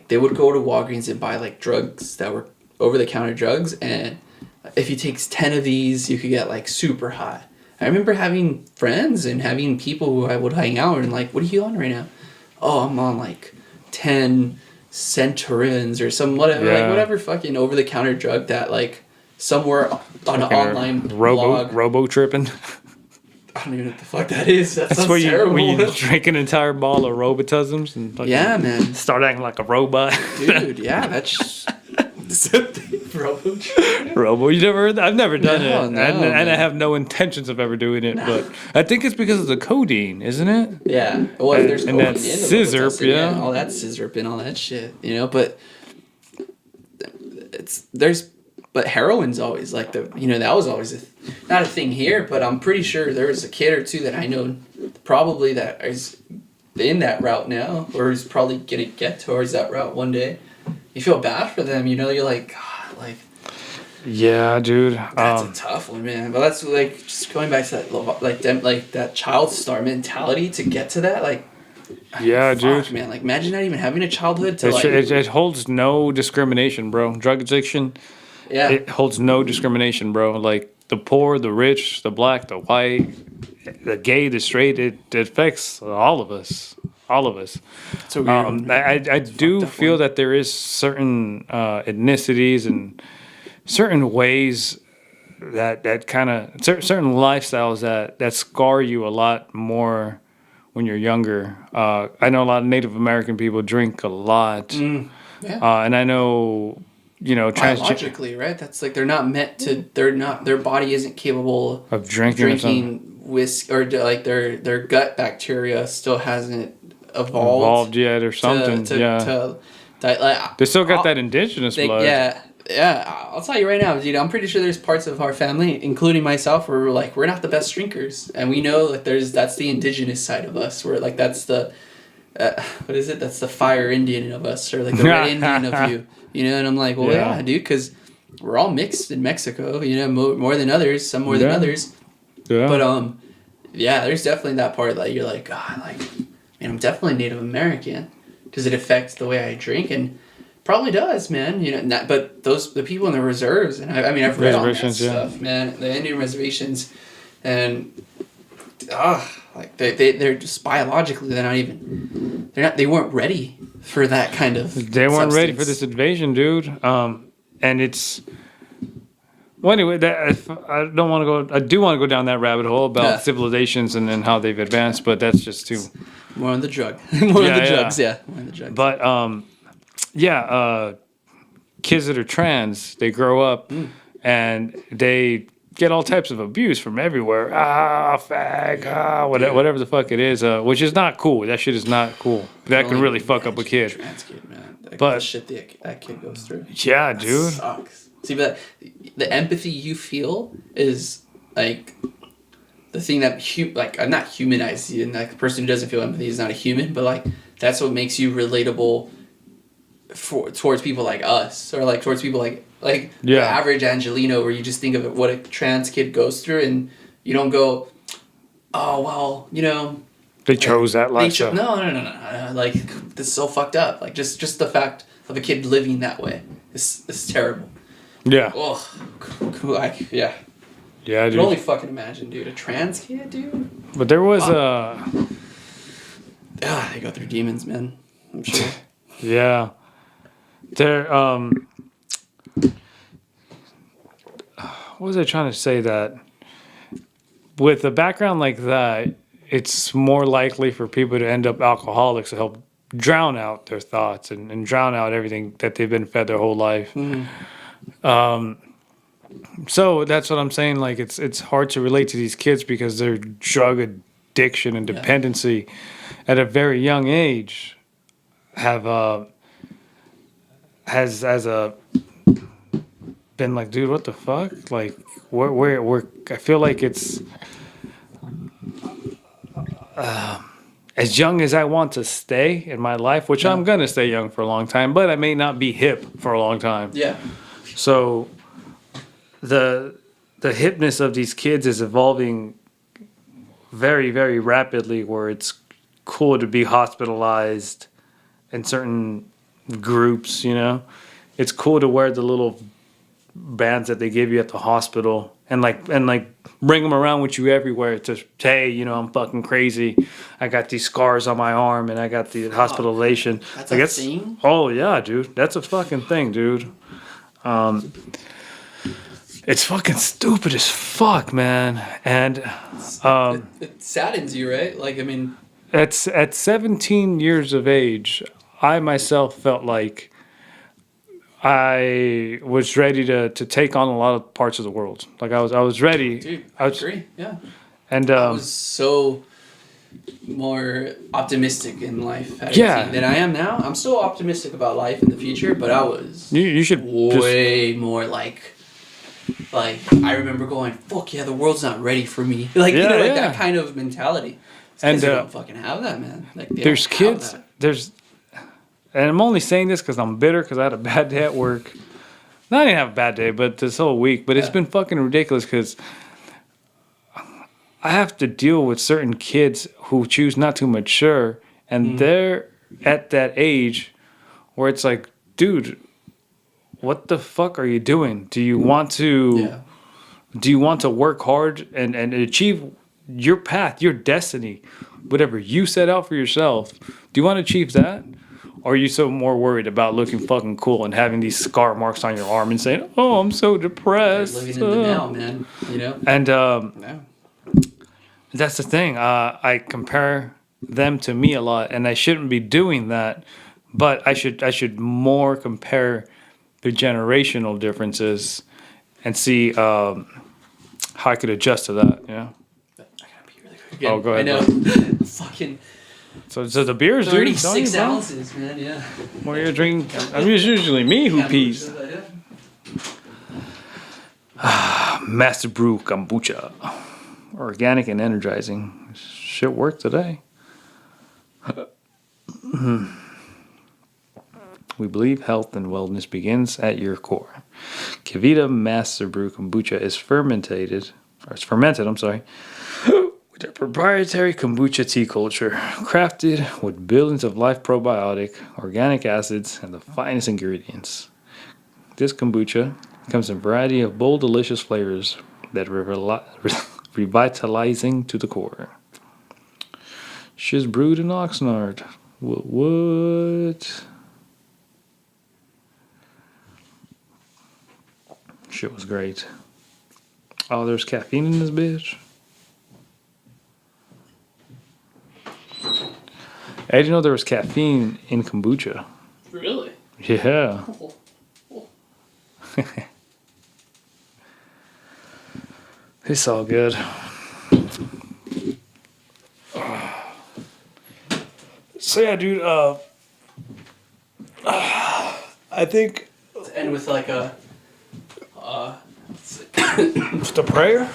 they would go to Walgreens and buy, like, drugs that were over-the-counter drugs, and if you take 10 of these, you could get, like, super high. I remember having friends and having people who I would hang out and, like, what are you on right now? Oh, I'm on, like, 10 Centurins or some whatever fucking over-the-counter drug that, like, somewhere on an online blog. Robo tripping. I don't even know what the fuck that is. That's where you drink an entire ball of Robitusms and yeah, man, start acting like a robot. Dude, yeah, that's Robo. You never heard that? I've never done it, no, and I have no intentions of ever doing it. But I think it's because of the codeine, isn't it? Yeah. Well, there's and that scissor, yeah, all that scissor and all that shit, you know. But but heroin's always like that was always not a thing here. But I'm pretty sure there was a kid or two that I know probably that is in that route now, or is probably gonna get towards that route one day. You feel bad for them, you know. You're like, God, like Yeah, dude. that's a tough one, man. But that's like just going back to that, like that child star mentality to get to that, like. Yeah, Fuck, dude. man. Like, imagine not even having a childhood to It, like. it holds no discrimination, bro. Drug addiction, Yeah. it holds no discrimination, bro. Like the poor, the rich, the black, the white, the gay, the straight, it affects all of us. All of us. It's a weird one. I do fucked up feel one. that there is certain ethnicities and certain ways that kind of certain lifestyles that scar you a lot more when you're younger. I know a lot of Native American people drink a lot, Yeah. and I know Biologically, right? That's like they're not meant to. They're not. Their body isn't capable of drinking drinking whiskey, or like their gut bacteria still hasn't evolved yet or something. Like, They still got that indigenous blood. Yeah. I'll tell you right now, dude. I'm pretty sure there's parts of our family, including myself, where we're not the best drinkers, and we know that that's the indigenous side of us. Where like that's the what is it? That's the fire Indian of us, or like the red Indian of you. You know, and I'm like, well, yeah, dude, because we're all mixed in Mexico. You know, more than others, some more than others. Yeah. But yeah, there's definitely that part that you're like, God, like, man, I'm definitely Native American because it affects the way I drink and probably does, man. You know, but the people in the reserves, and I mean, I've read all that stuff, man. The Indian reservations, and like they're just biologically they weren't ready for that kind of. They weren't ready for this invasion, dude. And it's. Well, anyway, I don't want to go. I do want to go down that rabbit hole about civilizations and how they've advanced, but that's just too. More on the drug. More on the drugs. But kids that are trans, they grow up and they get all types of abuse from everywhere. Fag, whatever the fuck it is, which is not cool. That shit is not cool. That can really fuck up a kid. Trans kid, man. But the shit that kid goes through. Yeah, dude. Sucks. See, but the empathy you feel is like the thing that not humanizes you, and like the person who doesn't feel empathy is not a human, but like that's what makes you relatable towards people like us, or like towards people like the average Angelino, where you just think of what a trans kid goes through, and you don't go, oh well, you know. They chose that lifestyle. No. Like, this is so fucked up. Like, just the fact of a kid living that way is terrible. Yeah. Oh, cool. Yeah. Yeah, I dude. can only fucking imagine, dude. A trans kid, dude. But there was they go through demons, man. I'm sure. Yeah. There. What was I trying to say? That with a background like that, it's more likely for people to end up alcoholics to help drown out their thoughts and drown out everything that they've been fed their whole life. So that's what I'm saying. Like, it's hard to relate to these kids because their drug addiction and dependency at a very young age has been like, dude, what the fuck? Like, we're I feel like it's as young as I want to stay in my life, which I'm gonna stay young for a long time, but I may not be hip for a long time. Yeah. So the hipness of these kids is evolving very, very rapidly, where it's cool to be hospitalized in certain groups, you know. It's cool to wear the little bands that they give you at the hospital and bring them around with you everywhere to, hey, you know, I'm fucking crazy. I got these scars on my arm and I got the hospitalization. That's a thing? Oh yeah, dude. That's a fucking thing, dude. It's fucking stupid as fuck, man. And it saddens you, right? Like, I mean, at 17 years of age, I myself felt like I was ready to take on a lot of parts of the world. Like, I was ready. Dude, I agree. Yeah. And I was so more optimistic in life at 18 than I am now. I'm still optimistic about life in the future, but I was you should way more like I remember going, fuck yeah, the world's not ready for me. Like, that kind of mentality. And Kids don't fucking have that, man. Like, they there's don't have kids. that. And I'm only saying this because I'm bitter because I had a bad day at work. No, I didn't have a bad day, but this whole week. But it's been fucking ridiculous because I have to deal with certain kids who choose not to mature, and they're at that age where it's like, dude, what the fuck are you doing? Do you want to work hard and achieve your path, your destiny, whatever you set out for yourself? Do you want to achieve that? Or are you so more worried about looking fucking cool and having these scar marks on your arm and saying, oh, I'm so depressed? Living in the now, man. You know? And No. that's the thing. I compare them to me a lot, and I shouldn't be doing that. But I should more compare the generational differences and see how I could adjust to that. Yeah. I gotta pee really quick again. Oh, go ahead, I know. Fucking So the beers, dude. 36 ounces, man. Yeah. More you're drinking. I mean, it's usually me who pees. Master Brew Kombucha. Organic and energizing. Shit worked today. We believe health and wellness begins at your core. Kavita Master Brew Kombucha is fermented, with a proprietary kombucha tea culture, crafted with billions of life probiotic, organic acids, and the finest ingredients. This kombucha comes in a variety of bold, delicious flavors that revitalizing to the core. She's brewed in Oxnard. What? Shit was great. Oh, there's caffeine in this bitch. I didn't know there was caffeine in kombucha. Really? Yeah. It's all good. So yeah, dude. I think To end with like a. just a prayer. No,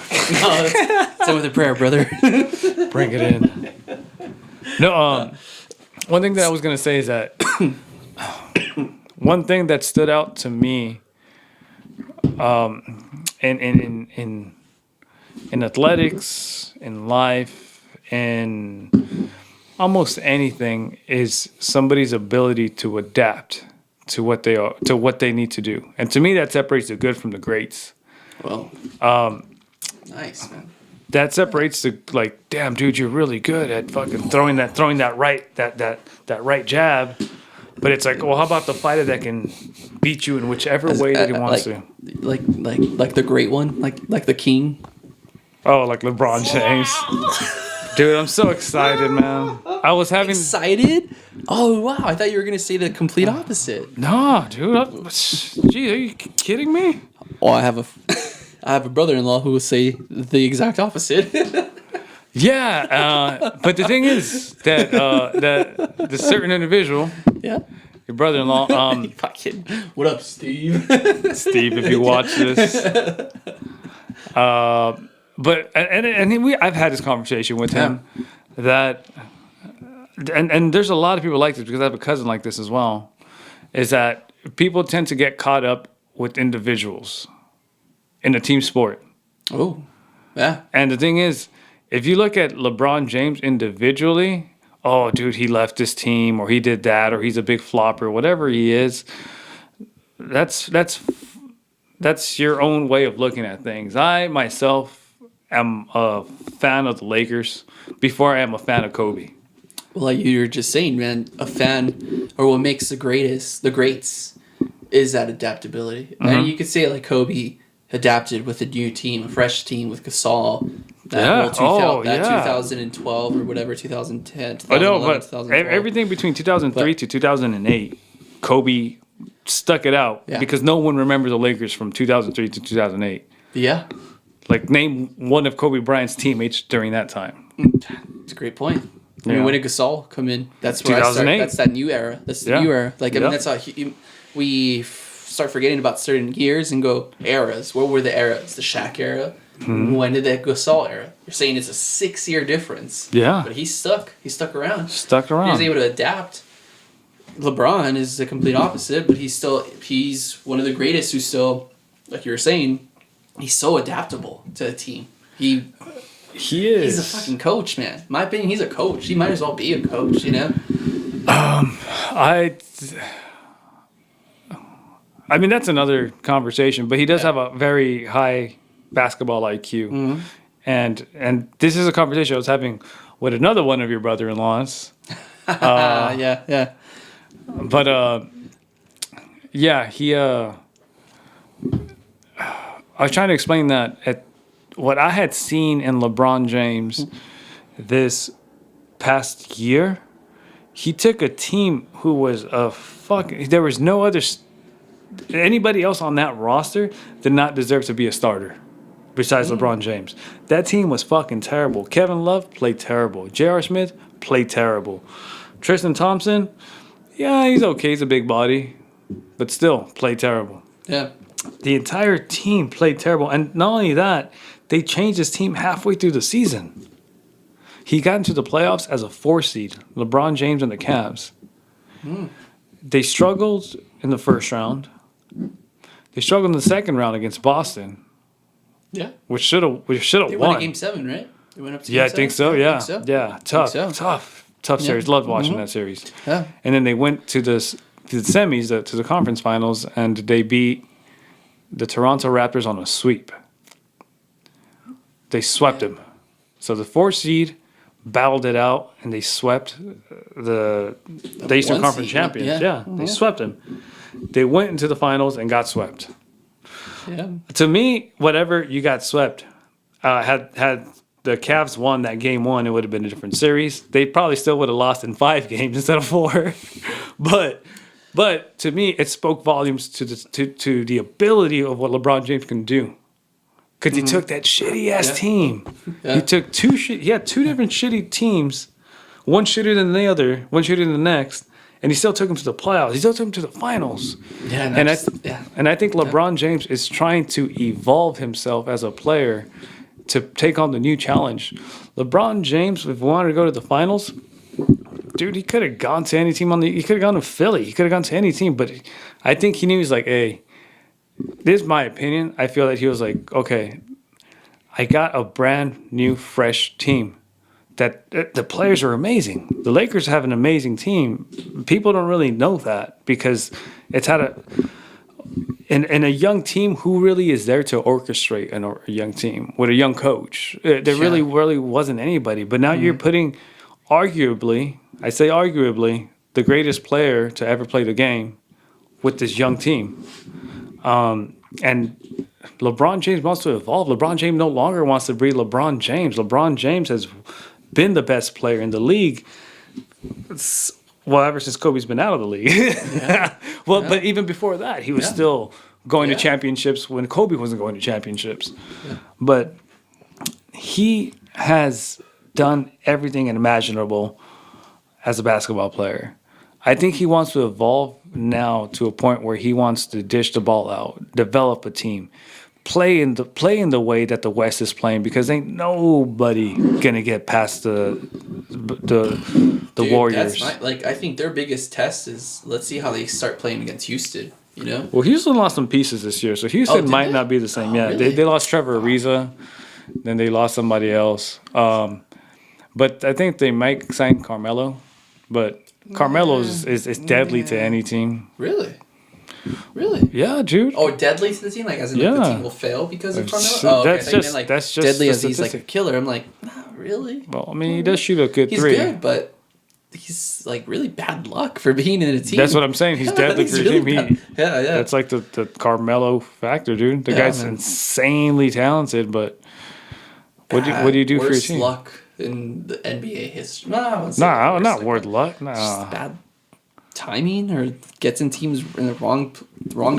it's end with a prayer, brother. Bring it in. No, one thing that I was gonna say is that one thing that stood out to me, in athletics, in life, in almost anything, is somebody's ability to adapt to what they are, to what they need to do, and to me that separates the good from the greats. Well. Nice, man. That separates the, like, damn, dude, you're really good at fucking throwing that right jab, but it's like, well, how about the fighter that can beat you in whichever way that he wants to? Like the great one, like the king. Oh, like LeBron James. Dude, I'm so excited, man. I was having Excited? Oh wow! I thought you were gonna say the complete opposite. no, dude. Gee, are you kidding me? Oh, I have a brother-in-law who will say the exact opposite. Yeah, but the thing is that the certain individual, Yeah. your brother-in-law, Fucking. What up, Steve? Steve, if you watch this. But I've had this conversation with him that, and there's a lot of people like this because I have a cousin like this as well, is that people tend to get caught up with individuals in a team sport. Oh, yeah. And the thing is, if you look at LeBron James individually, oh, dude, he left this team, or he did that, or he's a big flopper, whatever he is. That's your own way of looking at things. I myself am a fan of the Lakers before I am a fan of Kobe. Well, like you were just saying, man, a fan, or what makes the greats, is that adaptability. Mm-hmm. And you could say like Kobe adapted with a new team, a fresh team with Gasol. That 2012 or whatever, 2010, 2011, 2012. Everything between 2003 to 2008, Kobe stuck it out because no one remembers the Lakers from 2003 to 2008. Yeah. Like, name one of Kobe Bryant's teammates during that time. It's a great point. I mean, when did Gasol come in? That's where 2008. That's that new era. That's the new era. Like, I mean, that's how we start forgetting about certain years and go eras. What were the eras? The Shaq era, When did that Gasol era? You're saying it's a 6-year difference. Yeah. But he's stuck. He's stuck around. Stuck He around. was able to adapt. LeBron is the complete opposite, but he's one of the greatest who's still, like you were saying, he's so adaptable to the team. He is. He's a fucking coach, man. In my opinion, he's a coach. He might as well be a coach, you know? I mean, that's another conversation, but he does have a very high basketball IQ. And this is a conversation I was having with another one of your brother-in-laws. Yeah. But yeah, I was trying to explain that at what I had seen in LeBron James this past year, he took a team who was there was no other anybody else on that roster did not deserve to be a starter besides LeBron James. That team was fucking terrible. Kevin Love played terrible. J.R. Smith played terrible. Tristan Thompson, yeah, he's okay. He's a big body, but still played terrible. Yeah. The entire team played terrible. And not only that, they changed his team halfway through the season. He got into the playoffs as a 4 seed, LeBron James and the Cavs. They struggled in the first round. They struggled in the second round against Boston, Yeah. which should have They won. won a game 7, right? They went up to Yeah, game I think 7? so. Yeah, think so. yeah, tough, Think so. tough series. Loved watching that series. Yeah. And then they went to the semis, to the conference finals, and they beat the Toronto Raptors on a sweep. They swept them. So the 4 seed battled it out, and they swept the Eastern 1 Conference seed, champions. yeah. They swept them. They went into the finals and got swept. Yeah. To me, whatever you got swept, had the Cavs won that game 1, it would have been a different series. They probably still would have lost in 5 games instead of 4. But to me, it spoke volumes to the ability of what LeBron James can do. Because he took that shitty ass team. Yeah. He took he had 2 different shitty teams, one shittier than the other, one shittier than the next, and he still took them to the playoffs. He still took them to the finals. Yeah. And I think LeBron James is trying to evolve himself as a player to take on the new challenge. LeBron James, if he wanted to go to the finals, dude, he could have gone to any team he could have gone to Philly. He could have gone to any team, but I think he knew he's like, hey, this is my opinion. I feel that he was like, okay, I got a brand new, fresh team. That the players are amazing. The Lakers have an amazing team. People don't really know that because it's had a young team who really is there to orchestrate a young team with a young coach. There really wasn't anybody. But now you're putting, arguably, the greatest player to ever play the game with this young team. And LeBron James wants to evolve. LeBron James no longer wants to be LeBron James. LeBron James has been the best player in the league. Ever since Kobe's been out of the league. But even before that, he was still going to championships when Kobe wasn't going to championships. Yeah. But he has done everything imaginable as a basketball player. I think he wants to evolve now to a point where he wants to dish the ball out, develop a team, play in the way that the West is playing, because ain't nobody gonna get past the Warriors. I think their biggest test is, let's see how they start playing against Houston. You know. Well, Houston lost some pieces this year, so Houston might not be the same. Really? They lost Trevor Ariza, then they lost somebody else. But I think they might sign Carmelo, but Carmelo is deadly to any team. Really? Really? Yeah, dude. Oh, deadly to the team? Like, as in the team will fail because of Carmelo? Oh, okay. That's just deadly as the he's like a killer. I'm like, not really. Well, I mean, he does shoot a good He's 3. good, but he's like really bad luck for being in a team. That's what I'm saying. He's deadly for your team. Yeah. That's like the Carmelo factor, dude. The guy's insanely talented, but what do you do for your team? Worst luck in the NBA history. Not worth luck. Nah. Just bad timing, or gets in temes in the wrong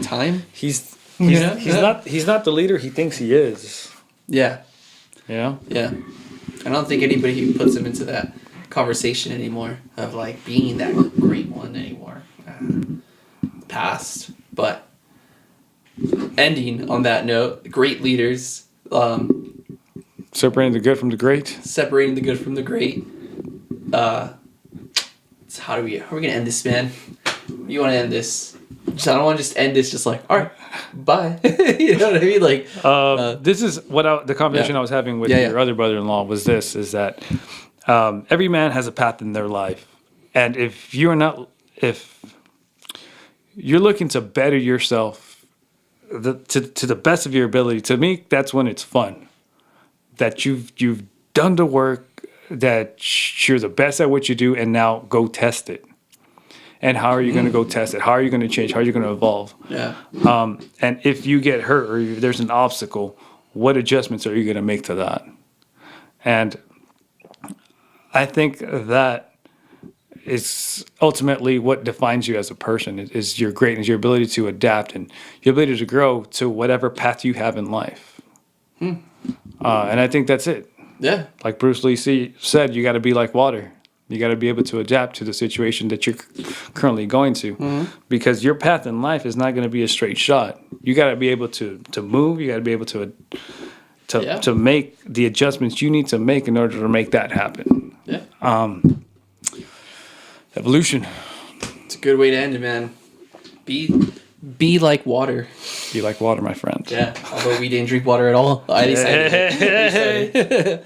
time. He's not the leader he thinks he is. Yeah. Yeah. Yeah. I don't think anybody puts him into that conversation anymore of like being that great one anymore. Past. But ending on that note, great leaders. Separating the good from the great. Separating the good from the great. So how are we gonna end this, man? You want to end this? I don't want to just end this just like, all right, bye. You know what I mean? Like, this is what the conversation I was having with your other brother-in-law was this: is that every man has a path in their life, and if you're looking to better yourself to the best of your ability, to me, that's when it's fun. That you've done the work, that you're the best at what you do, and now go test it. And how are you going to go test it? How are you going to change? How are you going to evolve? yeah. And if you get hurt or if there's an obstacle, what adjustments are you going to make to that? And I think that is ultimately what defines you as a person is your greatness, your ability to adapt and your ability to grow to whatever path you have in life. And I think that's it. Yeah. Like Bruce Lee said, you got to be like water. You got to be able to adapt to the situation that you're currently going to, because your path in life is not going to be a straight shot. You got to be able to move. You got to be able to make the adjustments you need to make in order to make that happen. Yeah. Evolution. It's a good way to end it, man. Be like water. Be like water, my friend. Yeah. Although we didn't drink water at all. I decided.